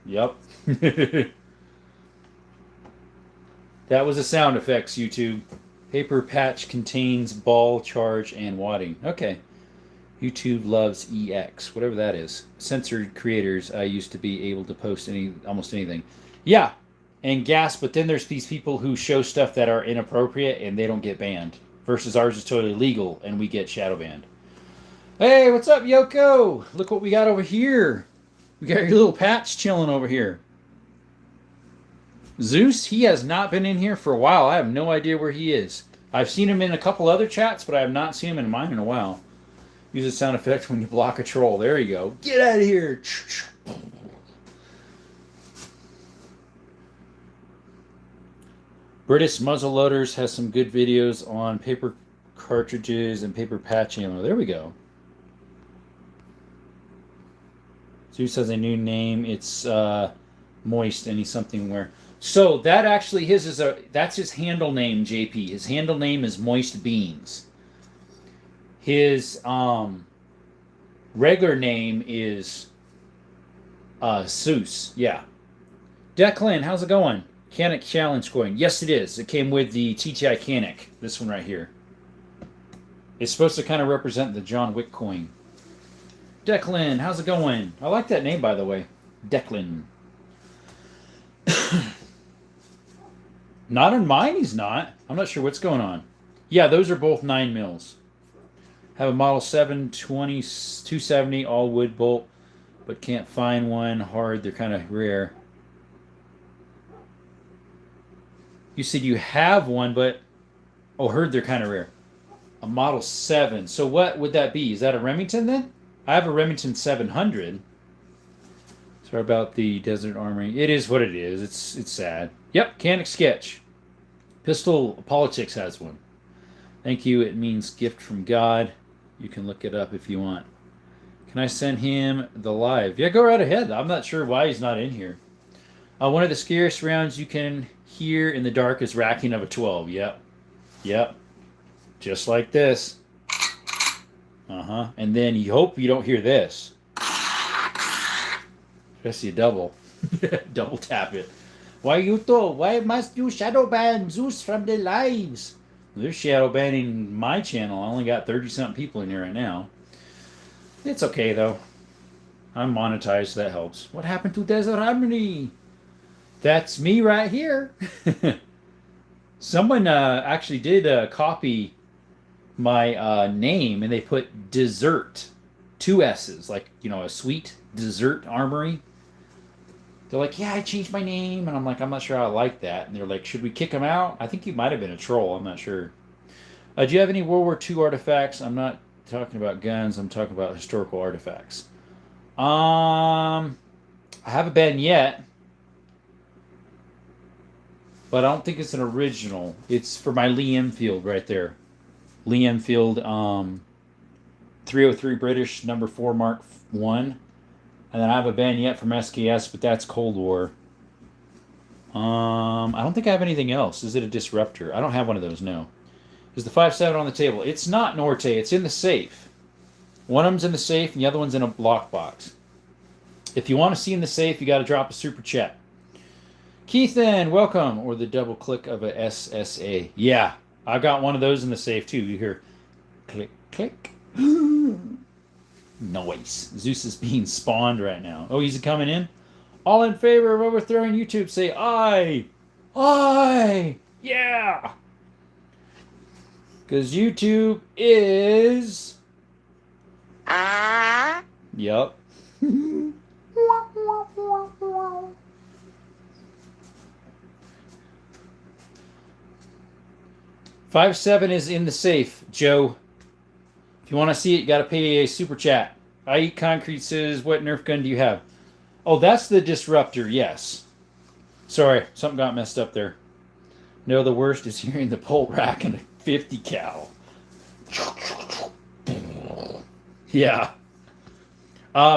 Yep. That was the sound effects, YouTube. Paper patch contains ball, charge, and wadding. Okay. YouTube loves EX, whatever that is. Censored creators, I used to be able to post almost anything. Yeah, and gas, but then there's these people who show stuff that are inappropriate and they don't get banned. Versus ours is totally legal and we get shadow banned. Hey, what's up, Yoko? Look what we got over here. We got your little patch chilling over here. Zeus, he has not been in here for a while. I have no idea where he is. I've seen him in a couple other chats, but I have not seen him in mine in a while. Use a sound effect when you block a troll. There you go. Get out of here. British Muzzleloaders has some good videos on paper cartridges and paper patch ammo. There we go. Zeus has a new name. It's Moist, and he's something where... So that actually that's his handle name, JP. His handle name is Moist Beans. His regular name is Zeus. Yeah. Declan, how's it going? Canic Challenge going. Yes, it is. It came with the TTI Canic. This one right here. It's supposed to kind of represent the John Wick coin. Declan, how's it going? I like that name, by the way. Declan. Not on mine, he's not. I'm not sure what's going on. Yeah, those are both 9 mils. Have a Model 720 270 all wood bolt, but can't find one. Hard, they're kind of rare. You said you have one, but... Oh, heard they're kind of rare. A Model 7. So what would that be? Is that a Remington then? I have a Remington 700. Sorry about the Desert Army. It is what it is. It's sad. Yep, Canic Sketch. Pistol Politics has one. Thank you. It means gift from God. You can look it up if you want. Can I send him the live? Yeah, go right ahead. I'm not sure why he's not in here. One of the scariest rounds you can hear in the dark is racking of a 12. Yep. Yep. Just like this. Uh-huh. And then you hope you don't hear this. Press you double. Double tap it. Why Yuto? Why must you shadow ban Zeus from the lives? They're shadow banning my channel. I only got 30-something people in here right now. It's okay, though. I'm monetized, so that helps. What happened to Desert Harmony? That's me right here. Someone actually did copy my name, and they put dessert, 2 S's, like, you know, a sweet dessert armory. They're like, yeah, I changed my name, and I'm like, I'm not sure I like that. And they're like, should we kick him out? I think he might have been a troll. I'm not sure. Do you have any World War II artifacts? I'm not talking about guns. I'm talking about historical artifacts. I haven't been yet, but I don't think it's an original. It's for my Lee Enfield right there. Lee Enfield 303 British number 4 Mark 1. And then I have a band yet from SKS, but that's Cold War. I don't think I have anything else. Is it a disruptor? I don't have one of those, no. Is the 5.7 on the table? It's not Norte. It's in the safe. One of them's in the safe, and the other one's in a lockbox. If you want to see in the safe, you got to drop a super chat. Keithan, welcome. Or the double click of a SSA. Yeah, I got one of those in the safe, too. You hear click, click. Noise. Zeus is being spawned right now. Oh, he's coming in? All in favor of overthrowing YouTube, say aye. Aye. Yeah. Because YouTube is... Yup. 5.7 is in the safe, Joe. If you want to see it, you got to pay a super chat. I Eat Concrete says, what Nerf gun do you have? Oh, that's the Disruptor, yes. Sorry, something got messed up there. No, the worst is hearing the bolt rack and a 50 cal. Yeah.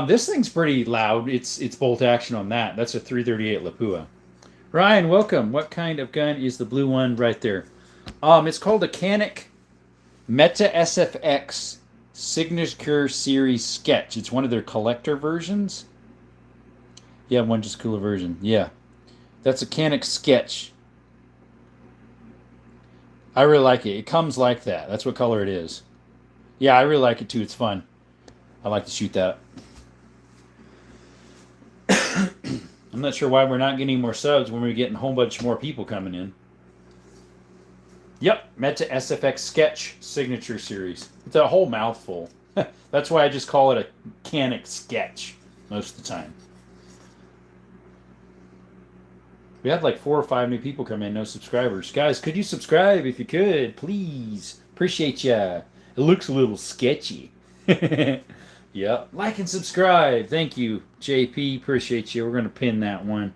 This thing's pretty loud. It's bolt action on that. That's a 338 Lapua. Ryan, welcome. What kind of gun is the blue one right there? It's called a Canik Meta SFX Signature Series Sketch. It's one of their collector versions. Yeah, one just cooler version. Yeah. That's a Canik Sketch. I really like it. It comes like that. That's what color it is. Yeah, I really like it too. It's fun. I like to shoot that. I'm not sure why we're not getting more subs when we're getting a whole bunch more people coming in. Yep, Meta SFX Sketch Signature Series. It's a whole mouthful. That's why I just call it a Canik Sketch most of the time. We had like 4 or 5 new people come in, no subscribers. Guys, could you subscribe if you could, please? Appreciate ya. It looks a little sketchy. Yep. Like and subscribe. Thank you, JP. Appreciate you. We're going to pin that one.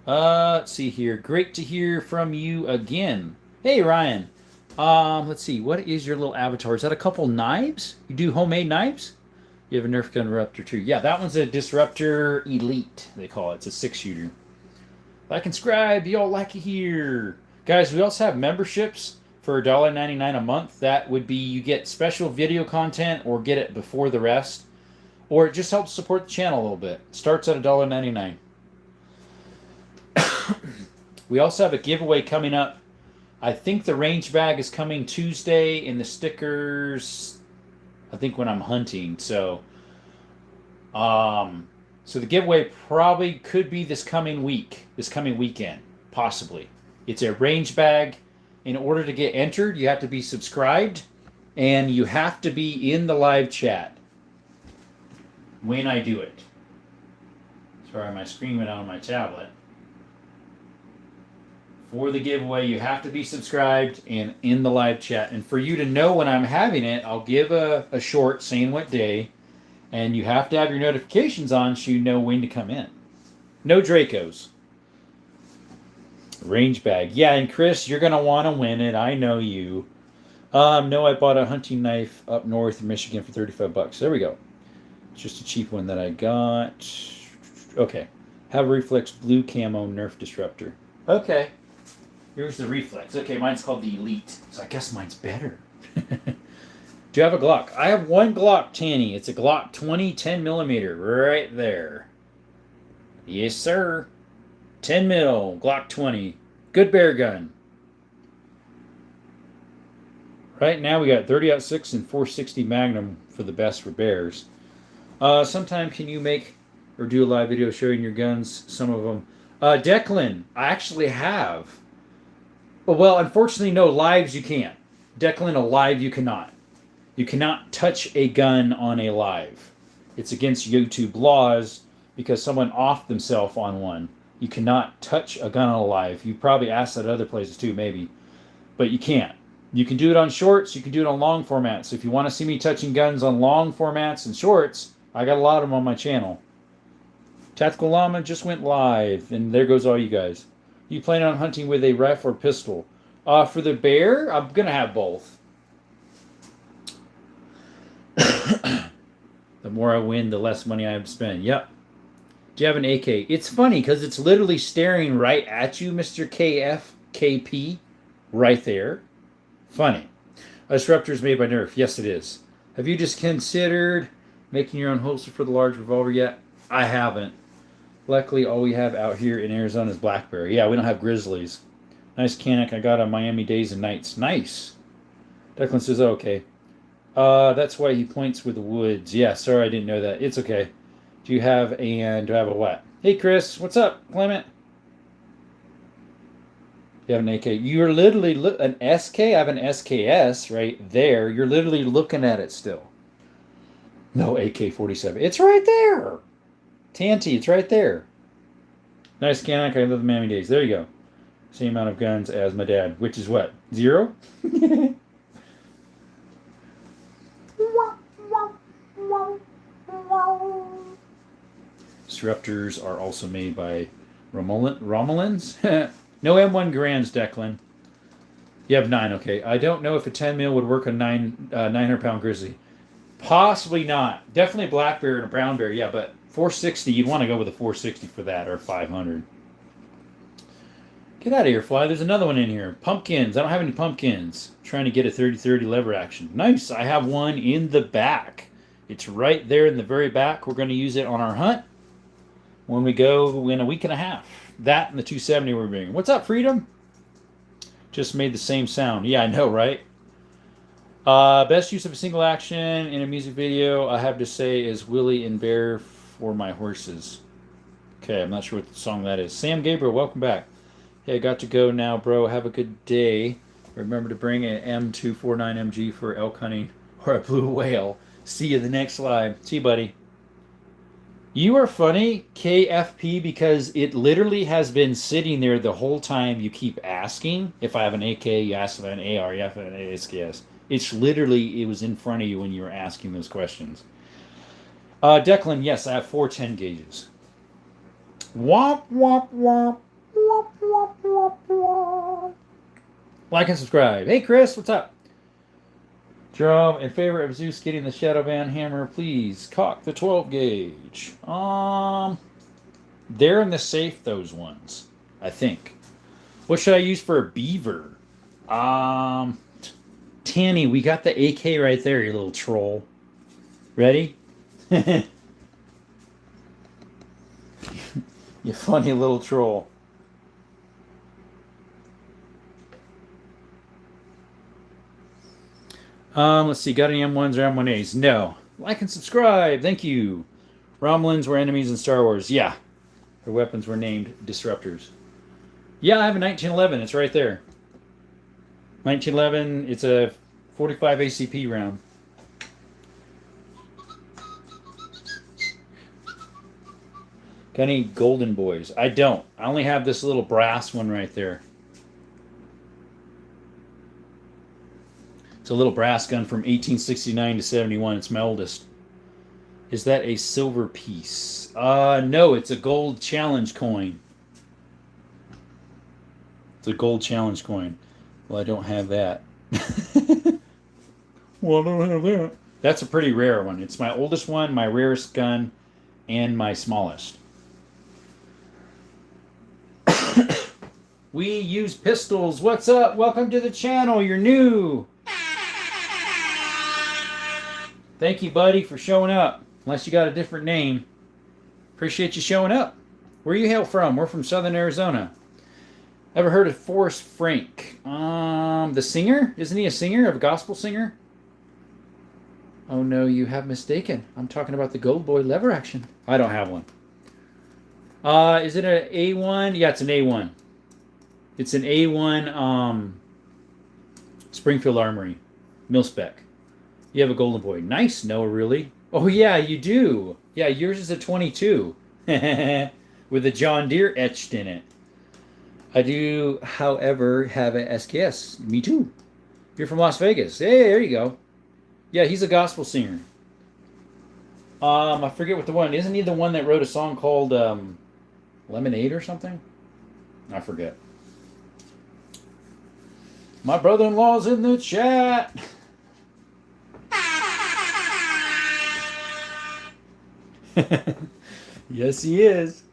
Let's see here. Great to hear from you again. Hey, Ryan. Let's see. What is your little avatar? Is that a couple knives? You do homemade knives? You have a Nerf gun Disruptor too. Yeah, that one's a Disruptor Elite, they call it. It's a 6-shooter. Like and subscribe. Y'all like it here. Guys, we also have memberships for $1.99 a month. That would be you get special video content or get it before the rest. Or it just helps support the channel a little bit. It starts at $1.99. We also have a giveaway coming up. I think the range bag is coming Tuesday, and the stickers, I think when I'm hunting. So the giveaway probably could be this coming weekend, possibly. It's a range bag. In order to get entered, you have to be subscribed, and you have to be in the live chat when I do it. Sorry, my screen went out on my tablet. For the giveaway, you have to be subscribed and in the live chat. And for you to know when I'm having it, I'll give a short saying what day. And you have to have your notifications on so you know when to come in. No Dracos. Range bag. Yeah, and Chris, you're going to want to win it. I know you. No, I bought a hunting knife up north in Michigan for 35 bucks. There we go. It's just a cheap one that I got. Okay. Have a reflex blue camo Nerf disruptor. Okay. Here's the reflex. Okay, mine's called the Elite. So I guess mine's better. Do you have a Glock? I have one Glock, Tanny. It's a Glock 20 10 millimeter right there. Yes, sir. 10 mil, Glock 20. Good bear gun. Right now we got 30-06 and 460 Magnum for the best for bears. Sometime can you make or do a live video showing your guns? Some of them. Declan, I actually have. Well, unfortunately, no lives you can't. Declan, a live you cannot. You cannot touch a gun on a live. It's against YouTube laws because someone offed themselves on one. You cannot touch a gun on a live. You probably asked that other places too, maybe. But you can't. You can do it on shorts. You can do it on long formats. So if you want to see me touching guns on long formats and shorts, I got a lot of them on my channel. Tactical Llama just went live. And there goes all you guys. You plan on hunting with a rifle or pistol? For the bear, I'm going to have both. The more I win, the less money I have to spend. Yep. Do you have an AK? It's funny because it's literally staring right at you, Mr. KFKP. Right there. Funny. A disruptor is made by Nerf. Yes, it is. Have you just considered making your own holster for the large revolver yet? I haven't. Luckily, all we have out here in Arizona is blackberry. Yeah, we don't have grizzlies. Nice Canik. I got on Miami Days and Nights. Nice. Declan says, oh, okay. That's why he points with the woods. Yeah, sorry, I didn't know that. It's okay. Do I have a what? Hey, Chris. What's up, Clement? You have an AK. You're literally an SK. I have an SKS right there. You're literally looking at it still. No AK-47. It's right there. Tanty, it's right there. Nice Canik. I love the Miami Days. There you go. Same amount of guns as my dad, which is what? 0? Disruptors are also made by Romulans. No M1 Grands, Declan. You have 9, okay. I don't know if a 10 mil would work on 900-pound grizzly. Possibly not. Definitely a black bear and a brown bear, yeah, but 460, you'd want to go with a 460 for that, or 500. Get out of here, Fly. There's another one in here. Pumpkins. I don't have any pumpkins. I'm trying to get a 30-30 lever action. Nice. I have one in the back. It's right there in the very back. We're going to use it on our hunt when we go in a week and a half. That and the 270 we're bringing. What's up, Freedom? Just made the same sound. Yeah, I know, right? Best use of a single action in a music video, I have to say, is Willie and Bear for My Horses. Okay, I'm not sure what song that is. Sam Gabriel, welcome back. Hey, I got to go now, bro. Have a good day. Remember to bring an M249MG for elk hunting or a blue whale. See you the next live. See you, buddy. You are funny, KFP, because it literally has been sitting there the whole time you keep asking. If I have an AK, you ask if I have an AR, you have an ASKS. It's literally, it was in front of you when you were asking those questions. Declan, yes, I have 4 10 gauges. Womp, womp, womp. Womp, womp, womp, womp. Like and subscribe. Hey, Chris, what's up? Jerome, in favor of Zeus getting the Shadow Band hammer, please cock the 12 gauge. They're in the safe, those ones, I think. What should I use for a beaver? Tanny, we got the AK right there, you little troll. Ready? You funny little troll. Let's see. Got any M1s or M1As? No. Like and subscribe. Thank you. Romulans were enemies in Star Wars. Yeah. Their weapons were named disruptors. Yeah, I have a 1911. It's right there. 1911. It's a 45 ACP round. Got any golden boys? I don't. I only have this little brass one right there. It's a little brass gun from 1869 to 71. It's my oldest. Is that a silver piece? No, it's a gold challenge coin. It's a gold challenge coin. Well, I don't have that. Well, I don't have that. That's a pretty rare one. It's my oldest one, my rarest gun, and my smallest. We use pistols. What's up? Welcome to the channel. You're new. Thank you, buddy, for showing up. Unless you got a different name. Appreciate you showing up. Where you hail from? We're from Southern Arizona. Ever heard of Forrest Frank? The singer? Isn't he a singer? A gospel singer? Oh no, you have mistaken. I'm talking about the Gold Boy lever action. I don't have one. Is it an A1? Yeah, it's an A1. It's an A1 Springfield Armory. Mil-spec. You have a Golden Boy. Nice, Noah, really? Oh yeah, you do. Yeah, yours is a 22. With a John Deere etched in it. I do, however, have an SKS. Me too. You're from Las Vegas. Hey, there you go. Yeah, he's a gospel singer. I forget what the one. Isn't he the one that wrote a song called Lemonade or something? I forget. My brother-in-law's in the chat. Yes, he is.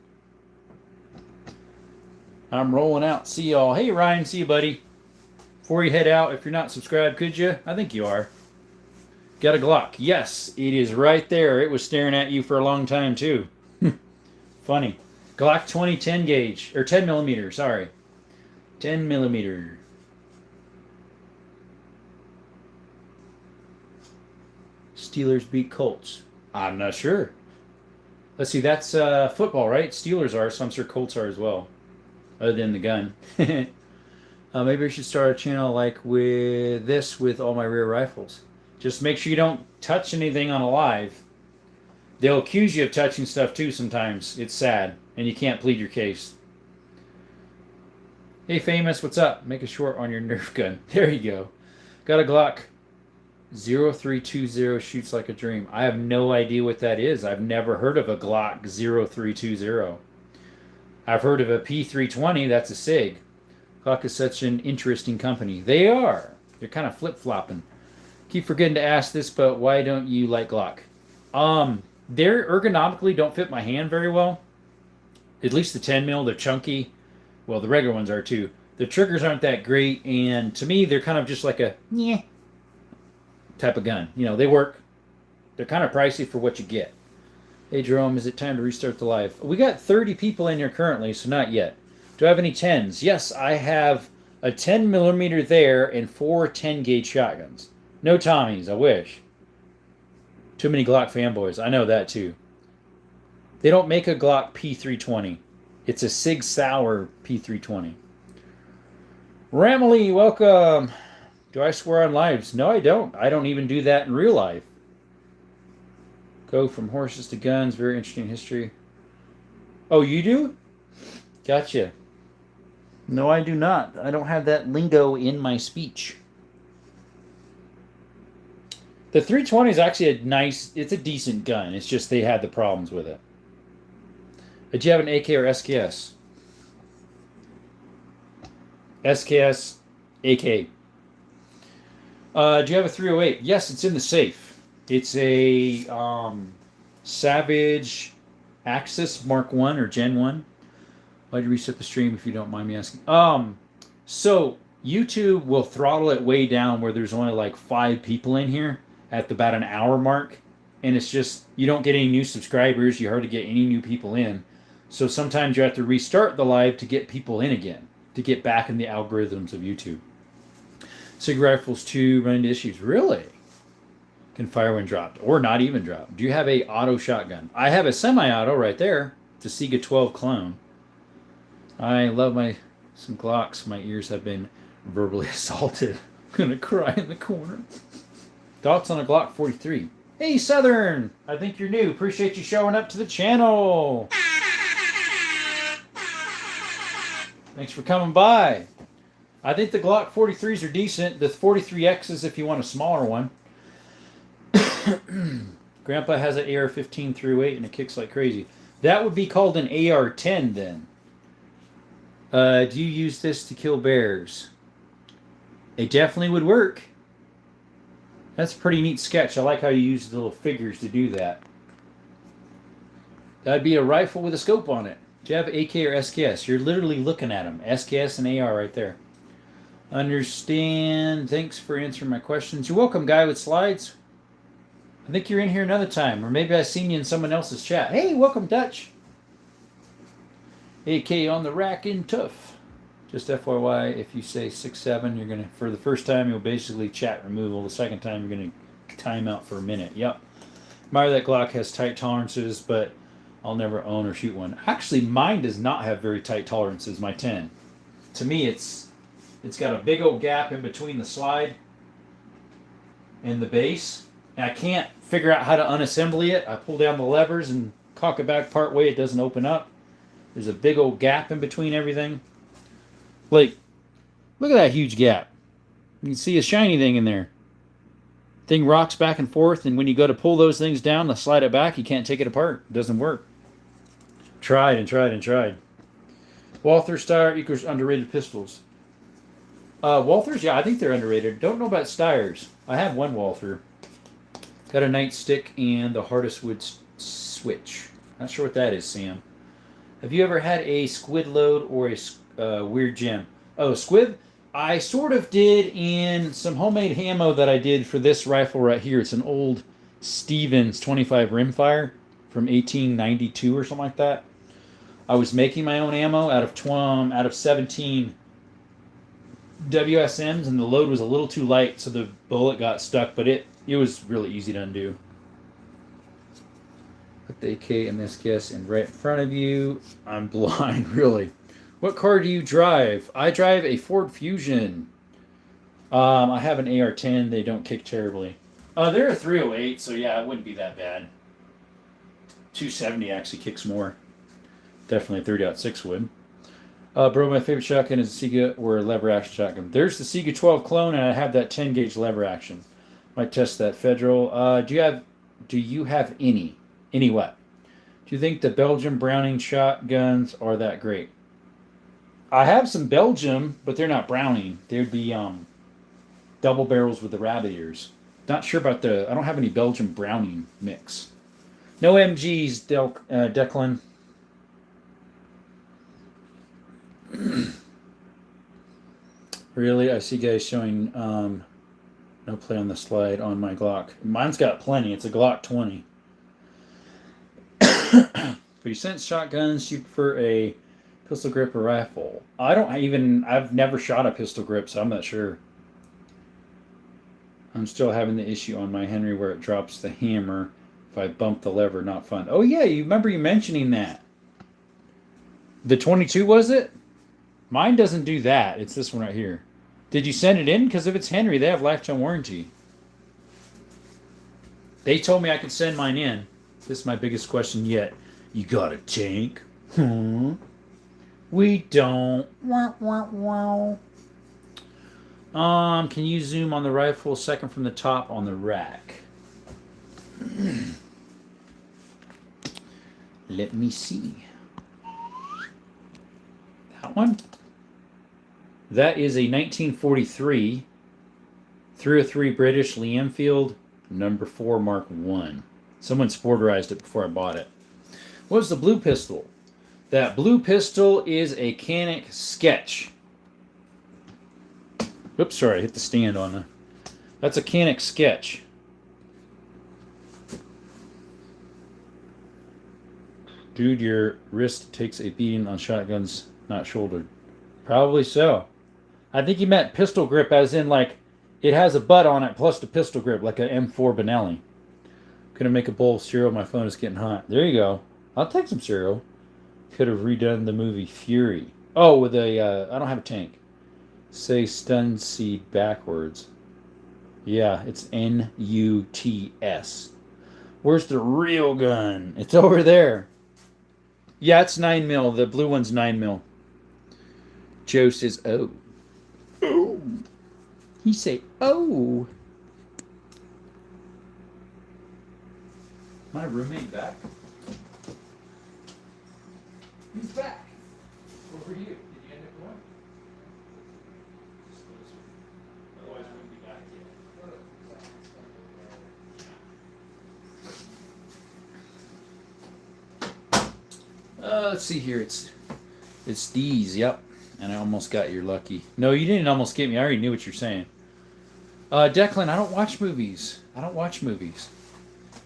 I'm rolling out. See y'all. Hey, Ryan. See you, buddy. Before you head out, if you're not subscribed, could you? I think you are. Got a Glock. Yes, it is right there. It was staring at you for a long time, too. Funny. Glock 20 10 gauge. Or 10 millimeter, sorry. 10 millimeter. Steelers beat Colts. I'm not sure. Let's see, that's football, right? Steelers are, so I'm sure Colts are as well. Other than the gun. Maybe I should start a channel like with this with all my rear rifles. Just make sure you don't touch anything on a live. They'll accuse you of touching stuff too sometimes. It's sad. And you can't plead your case. Hey, Famous, what's up? Make a short on your Nerf gun. There you go. Got a Glock 0320 shoots like a dream. I have no idea what that is. I've never heard of a Glock 0320. I've heard of a P320. That's a SIG. Glock is such an interesting company. They are. They're kind of flip-flopping. Keep forgetting to ask this, but why don't you like Glock? They're ergonomically don't fit my hand very well. At least the 10 mil, they're chunky. Well, the regular ones are too. The triggers aren't that great, and to me, they're kind of just like a yeah type of gun. You know, they work. They're kind of pricey for what you get. Hey, Jerome, is it time to restart the live? We got 30 people in here currently, so not yet. Do I have any 10s? Yes, I have a 10 millimeter there and 4 10 gauge shotguns. No Tommies, I wish. Too many Glock fanboys. I know that too. They don't make a Glock P320. It's a Sig Sauer P320. Ramily, welcome. Do I swear on lives? No, I don't. I don't even do that in real life. Go from horses to guns. Very interesting history. Oh, you do? Gotcha. No, I do not. I don't have that lingo in my speech. The 320 is actually a nice, it's a decent gun. It's just they had the problems with it. Did you have an AK or SKS? SKS, AK. Do you have a 308? Yes, it's in the safe. It's a Savage Axis Mark 1 or Gen 1. Why'd you reset the stream if you don't mind me asking? So YouTube will throttle it way down where there's only like 5 people in here at about an hour mark. And it's just, you don't get any new subscribers. You hardly get any new people in. So sometimes you have to restart the live to get people in again, to get back in the algorithms of YouTube. Sig rifles too run into issues. Really? Can fire when dropped or not even dropped. Do you have a auto shotgun? I have a semi-auto right there. It's a Sega 12 clone. I love some Glocks. My ears have been verbally assaulted. I'm gonna cry in the corner. Thoughts on a Glock 43? Hey, Southern! I think you're new. Appreciate you showing up to the channel. Thanks for coming by. I think the Glock 43s are decent. The 43Xs if you want a smaller one. Grandpa has an AR-15 308 and it kicks like crazy. That would be called an AR-10 then. Do you use this to kill bears? It definitely would work. That's a pretty neat sketch. I like how you use the little figures to do that. That'd be a rifle with a scope on it. Do you have AK or SKS? You're literally looking at them. SKS and AR right there. Understand. Thanks for answering my questions. You're welcome, guy with slides. I think you're in here another time, or maybe I seen you in someone else's chat. Hey, welcome, Dutch. AK on the rack and tough. Just FYI, if you say 6-7, you're gonna, for the first time, you'll basically chat removal. The second time, you're gonna time out for a minute. Yep. Admire that Glock has tight tolerances, but I'll never own or shoot one. Actually, mine does not have very tight tolerances. My 10. To me, it's got a big old gap in between the slide and the base, and I can't figure out how to unassembly it. I pull down the levers and cock it back part way. It doesn't open up. There's a big old gap in between everything. Like, look at that huge gap. You can see a shiny thing in there. Thing rocks back and forth, and when you go to pull those things down to slide it back, you can't take it apart. It doesn't work. Tried and tried and tried. Walther Steyr equals underrated pistols. Walthers, yeah, I think they're underrated. Don't know about Steyrs. I have one Walther. Got a nightstick and the hardest wood switch. Not sure what that is, Sam. Have you ever had a squid load or a weird gem? Oh, squib? I sort of did in some homemade ammo that I did for this rifle right here. It's an old Stevens 25 rimfire from 1892 or something like that. I was making my own ammo out of 17 WSMs, and the load was a little too light, so the bullet got stuck, but it was really easy to undo. Put the AK and SKS in right in front of you. I'm blind, really. What car do you drive? I drive a Ford Fusion. I have an AR-10. They don't kick terribly. They're a 308, so yeah, it wouldn't be that bad. 270 actually kicks more. Definitely a 3.6 would. Bro, my favorite shotgun is a Sega or a lever action shotgun. There's the Sega 12 clone, and I have that 10 gauge lever action. Might test that Federal. Do you have any? Any what? Do you think the Belgian Browning shotguns are that great? I have some Belgium, but they're not Browning. They'd be double barrels with the rabbit ears. Not sure about I don't have any Belgian Browning mix. No MGs, Declan. Really? I see guys showing no play on the slide on my Glock. Mine's got plenty. It's a Glock 20. But you sense shotguns, you prefer a pistol grip or rifle? I've never shot a pistol grip, so I'm not sure. I'm still having the issue on my Henry where it drops the hammer if I bump the lever. Not fun. Oh yeah, you remember you mentioning that. The 22 was it? Mine doesn't do that. It's this one right here. Did you send it in? Because if it's Henry, they have lifetime warranty. They told me I could send mine in. This is my biggest question yet. You got a tank? We don't. Can you zoom on the rifle second from the top on the rack? Let me see. That one? That is a 1943 303 British Lee Enfield number 4 Mark 1. Someone sporterized it before I bought it. What's the blue pistol? That blue pistol is a Canik Sketch. Oops, sorry, I hit the stand on the... That's a Canik Sketch. Dude, your wrist takes a beating on shotguns not shouldered. Probably so. I think he meant pistol grip as in like it has a butt on it plus the pistol grip like an M4 Benelli. Gonna make a bowl of cereal. My phone is getting hot. There you go. I'll take some cereal. Could have redone the movie Fury. Oh, with a I don't have a tank. Say stun seed backwards. Yeah, it's Nuts. Where's the real gun? It's over there. Yeah, it's 9mm. The blue one's 9mm. Joe says, oh. Oh. He say, oh. My roommate back? He's back. Over you. Did you end up going? Otherwise, we wouldn't be back yet. Let's see here. It's these. Yep. And I almost got your lucky. No, you didn't almost get me. I already knew what you're saying. Declan, I don't watch movies. I don't watch movies.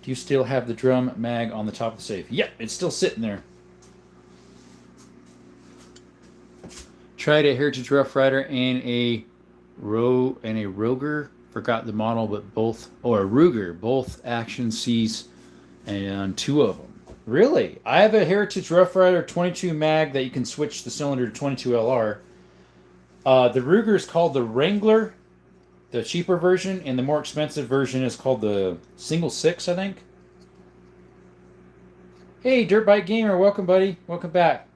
Do you still have the drum mag on the top of the safe? Yep, it's still sitting there. Tried a Heritage Rough Rider and a Roger. Forgot the model, but both, or a Ruger, both Action Cs, and 2 of them. Really? I have a Heritage Rough Rider 22 mag that you can switch the cylinder to 22 LR. The Ruger is called the Wrangler, the cheaper version, and the more expensive version is called the Single 6, I think. Hey, Dirt Bike Gamer, welcome, buddy. Welcome back.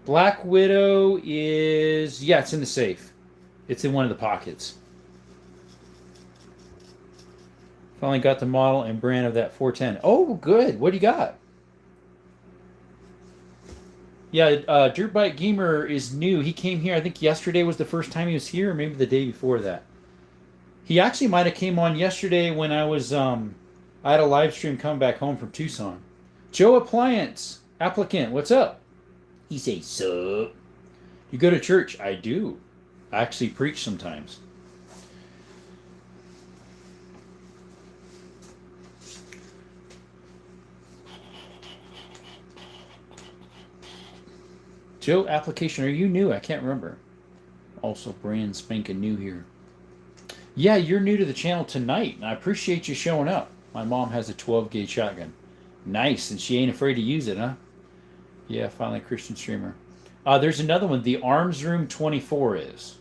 Black Widow is, yeah, it's in the safe. It's in one of the pockets. Finally got the model and brand of that 410. Oh, good. What do you got? Yeah, Dirt Bike Gamer is new. He came here, I think yesterday was the first time he was here, or maybe the day before that. He actually might have came on yesterday when I was, I had a live stream coming back home from Tucson. Joe Appliance, applicant, what's up? He says, sup? You go to church? I do. I actually preach sometimes. Joe, application, are you new? I can't remember. Also, brand spanking new here. Yeah, you're new to the channel tonight, and I appreciate you showing up. My mom has a 12-gauge shotgun. Nice, and she ain't afraid to use it, huh? Yeah, finally Christian streamer. There's another one. The Arms Room 24 is.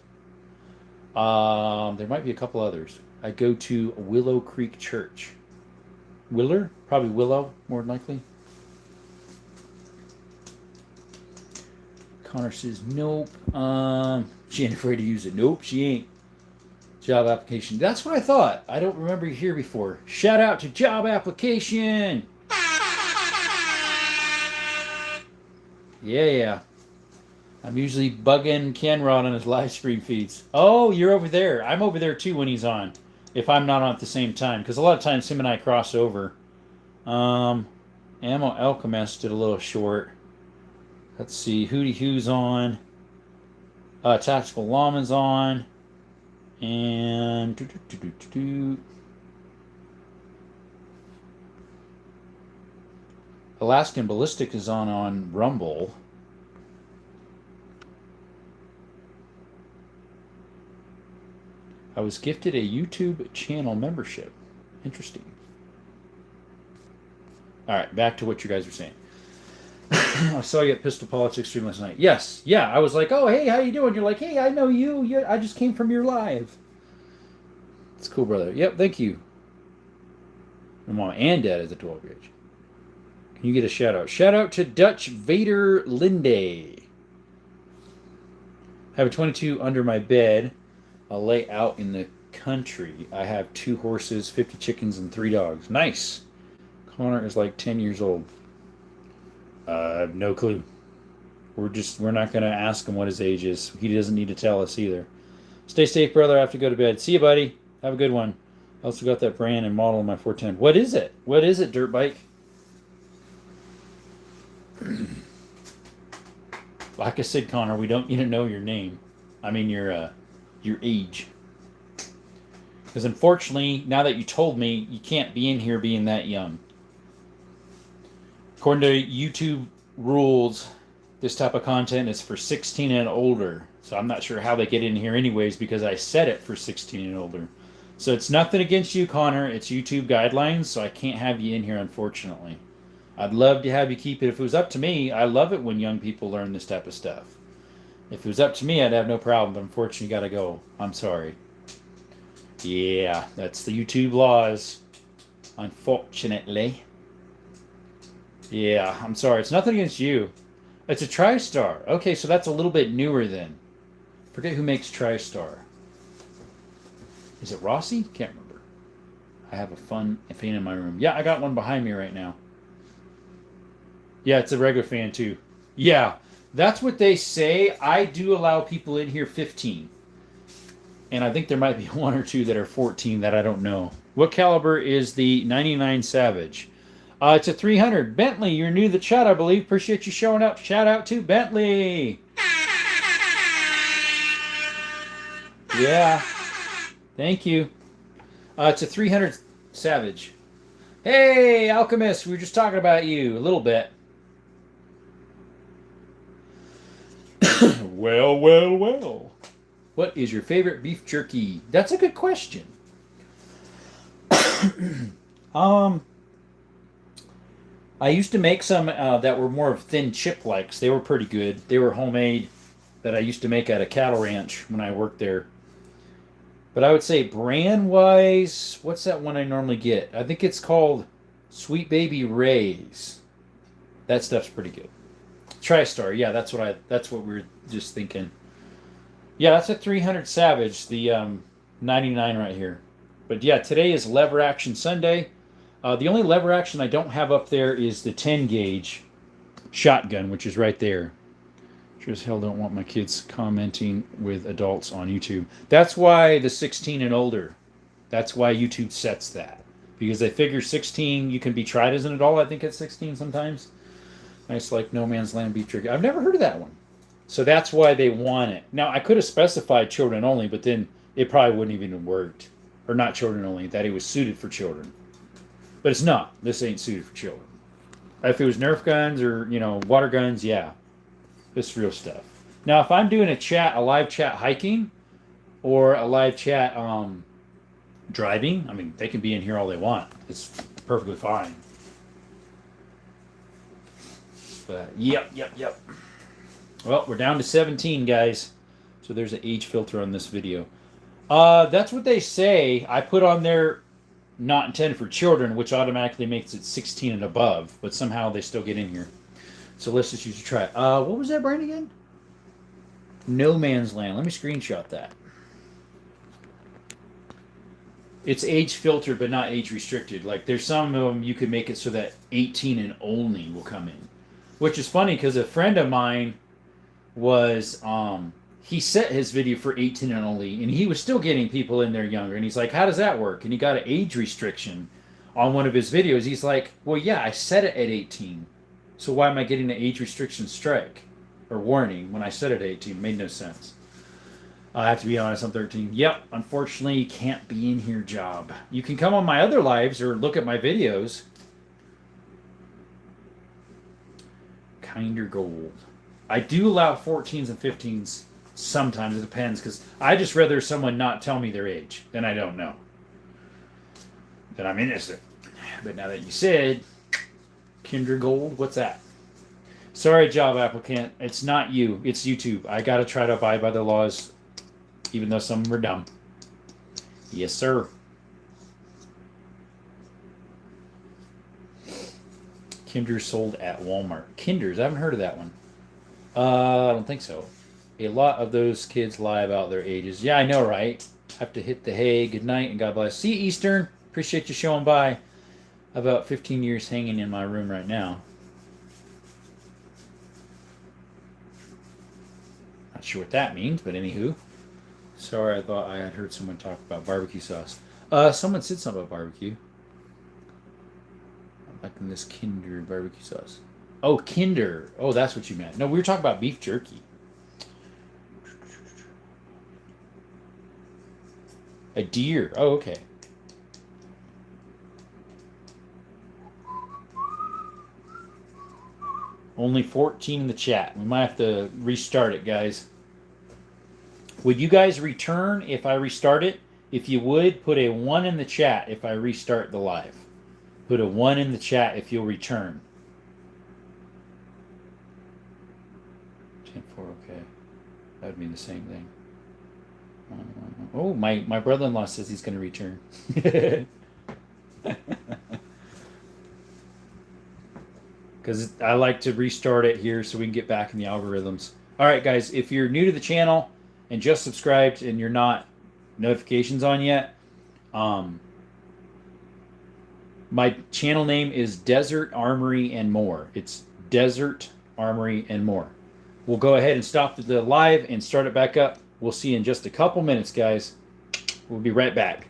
There might be a couple others. I go to Willow Creek Church. Willer? Probably Willow, more than likely. Connor says, nope. She ain't afraid to use it. Nope, she ain't. Job application. That's what I thought. I don't remember you here before. Shout out to job application. Yeah. I'm usually bugging Ken Rod on his live stream feeds. Oh, you're over there. I'm over there too when he's on. If I'm not on at the same time. Because a lot of times him and I cross over. Ammo Alchemist did a little short. Let's see. Hootie Hoo's on. Tactical Lawman's on. And Alaskan Ballistic is on Rumble. I was gifted a YouTube channel membership. Interesting. All right, back to what you guys were saying. I saw you at Pistol Politics stream last night. Yes, yeah. I was like, oh, hey, how you doing? You're like, hey, I know you. I just came from your live. It's cool, brother. Yep, thank you. My mom and dad is a 12 gauge. Can you get a shout out? Shout out to Dutch Vader Linde. I have a 22 under my bed. I'll lay out in the country. I have 2 horses, 50 chickens, and 3 dogs. Nice. Connor is like 10 years old. I have no clue. We're not going to ask him what his age is. He doesn't need to tell us either. Stay safe, brother. I have to go to bed. See you, buddy. Have a good one. I also got that brand and model in my 410. What is it? What is it, Dirt Bike? Like I said, Connor, we don't need to know your name. I mean your age. Because unfortunately, now that you told me, you can't be in here being that young. According to YouTube rules, this type of content is for 16 and older. So I'm not sure how they get in here anyways because I set it for 16 and older. So it's nothing against you, Connor. It's YouTube guidelines, so I can't have you in here, unfortunately. I'd love to have you keep it. If it was up to me, I love it when young people learn this type of stuff. If it was up to me, I'd have no problem, but unfortunately, you gotta go. I'm sorry. Yeah, that's the YouTube laws, unfortunately. Yeah, I'm sorry. It's nothing against you. It's a TriStar. Okay, so that's a little bit newer then. Forget who makes TriStar. Is it Rossi? Can't remember. I have a fan in my room. Yeah, I got one behind me right now. Yeah, it's a regular fan too. Yeah, that's what they say. I do allow people in here 15. And I think there might be 1 or 2 that are 14 that I don't know. What caliber is the 99 Savage? It's a 300. Bentley, you're new to the chat, I believe. Appreciate you showing up. Shout out to Bentley. Yeah. Thank you. It's a 300 Savage. Hey, Alchemist, we were just talking about you a little bit. Well, well, well. What is your favorite beef jerky? That's a good question. I used to make some that were more of thin chip likes. They were pretty good. They were homemade that I used to make at a cattle ranch when I worked there. But I would say brand wise, what's that one I normally get? I think it's called Sweet Baby Ray's. That stuff's pretty good. TriStar, yeah, that's what we were just thinking. Yeah, that's a 300 Savage, the 99 right here. But yeah, today is lever action Sunday. The only lever action I don't have up there is the 10 gauge shotgun, which is right there. Sure as hell don't want my kids commenting with adults on YouTube. That's why the 16 and older. That's why YouTube sets that. Because they figure 16, you can be tried as an adult, I think, at 16 sometimes. Nice, like No Man's Land beef jerky. I've never heard of that one. So that's why they want it. Now, I could have specified children only, but then it probably wouldn't even have worked. Or not children only, that it was suited for children. But it's not. This ain't suited for children. If it was Nerf guns or, water guns, yeah. This real stuff. Now, if I'm doing a live chat hiking, or a live chat driving, I mean, they can be in here all they want. It's perfectly fine. But, yep. Well, we're down to 17, guys. So there's an age filter on this video. That's what they say. I put on there not intended for children, which automatically makes it 16 and above. But somehow they still get in here. So let's just use a try. What was that brand again? No Man's Land. Let me screenshot that. It's age filtered, but not age restricted. Like, there's some of them you could make it so that 18 and only will come in. Which is funny, because a friend of mine was, he set his video for 18 and only, and he was still getting people in there younger. And he's like, how does that work? And he got an age restriction on one of his videos. He's like, well, yeah, I set it at 18. So why am I getting an age restriction strike or warning when I set it at 18? It made no sense. I have to be honest, I'm 13. Yep, unfortunately, you can't be in here, job. You can come on my other lives or look at my videos. Kinder Gold. I do allow 14s and 15s sometimes. It depends, because I just rather someone not tell me their age than I don't know. Then I'm innocent. But now that you said Kinder Gold, what's that? Sorry, job applicant. It's not you. It's YouTube. I got to try to abide by the laws, even though some of them are dumb. Yes, sir. Kinder sold at Walmart. Kinders, I haven't heard of that one. I don't think so. A lot of those kids lie about their ages. Yeah, I know, right? Have to hit the hay. Good night and God bless. See you, Eastern. Appreciate you showing by. About 15 years hanging in my room right now. Not sure what that means, but anywho. Sorry, I thought I had heard someone talk about barbecue sauce. Someone said something about barbecue. I'm liking this Kinder barbecue sauce. Oh, Kinder. Oh, that's what you meant. No, we were talking about beef jerky. A deer. Oh, okay. Only 14 in the chat. We might have to restart it, guys. Would you guys return if I restart it? If you would, put a 1 in the chat if I restart the live. Put a 1 in the chat if you'll return. 10-4, okay. That would mean the same thing. Oh, my brother-in-law says he's going to return. Because I like to restart it here so we can get back in the algorithms. All right, guys, if you're new to the channel and just subscribed and you're not notifications on yet, my channel name is Desert Armory and More. It's Desert Armory and More. We'll go ahead and stop the live and start it back up. We'll see you in just a couple minutes, guys. We'll be right back.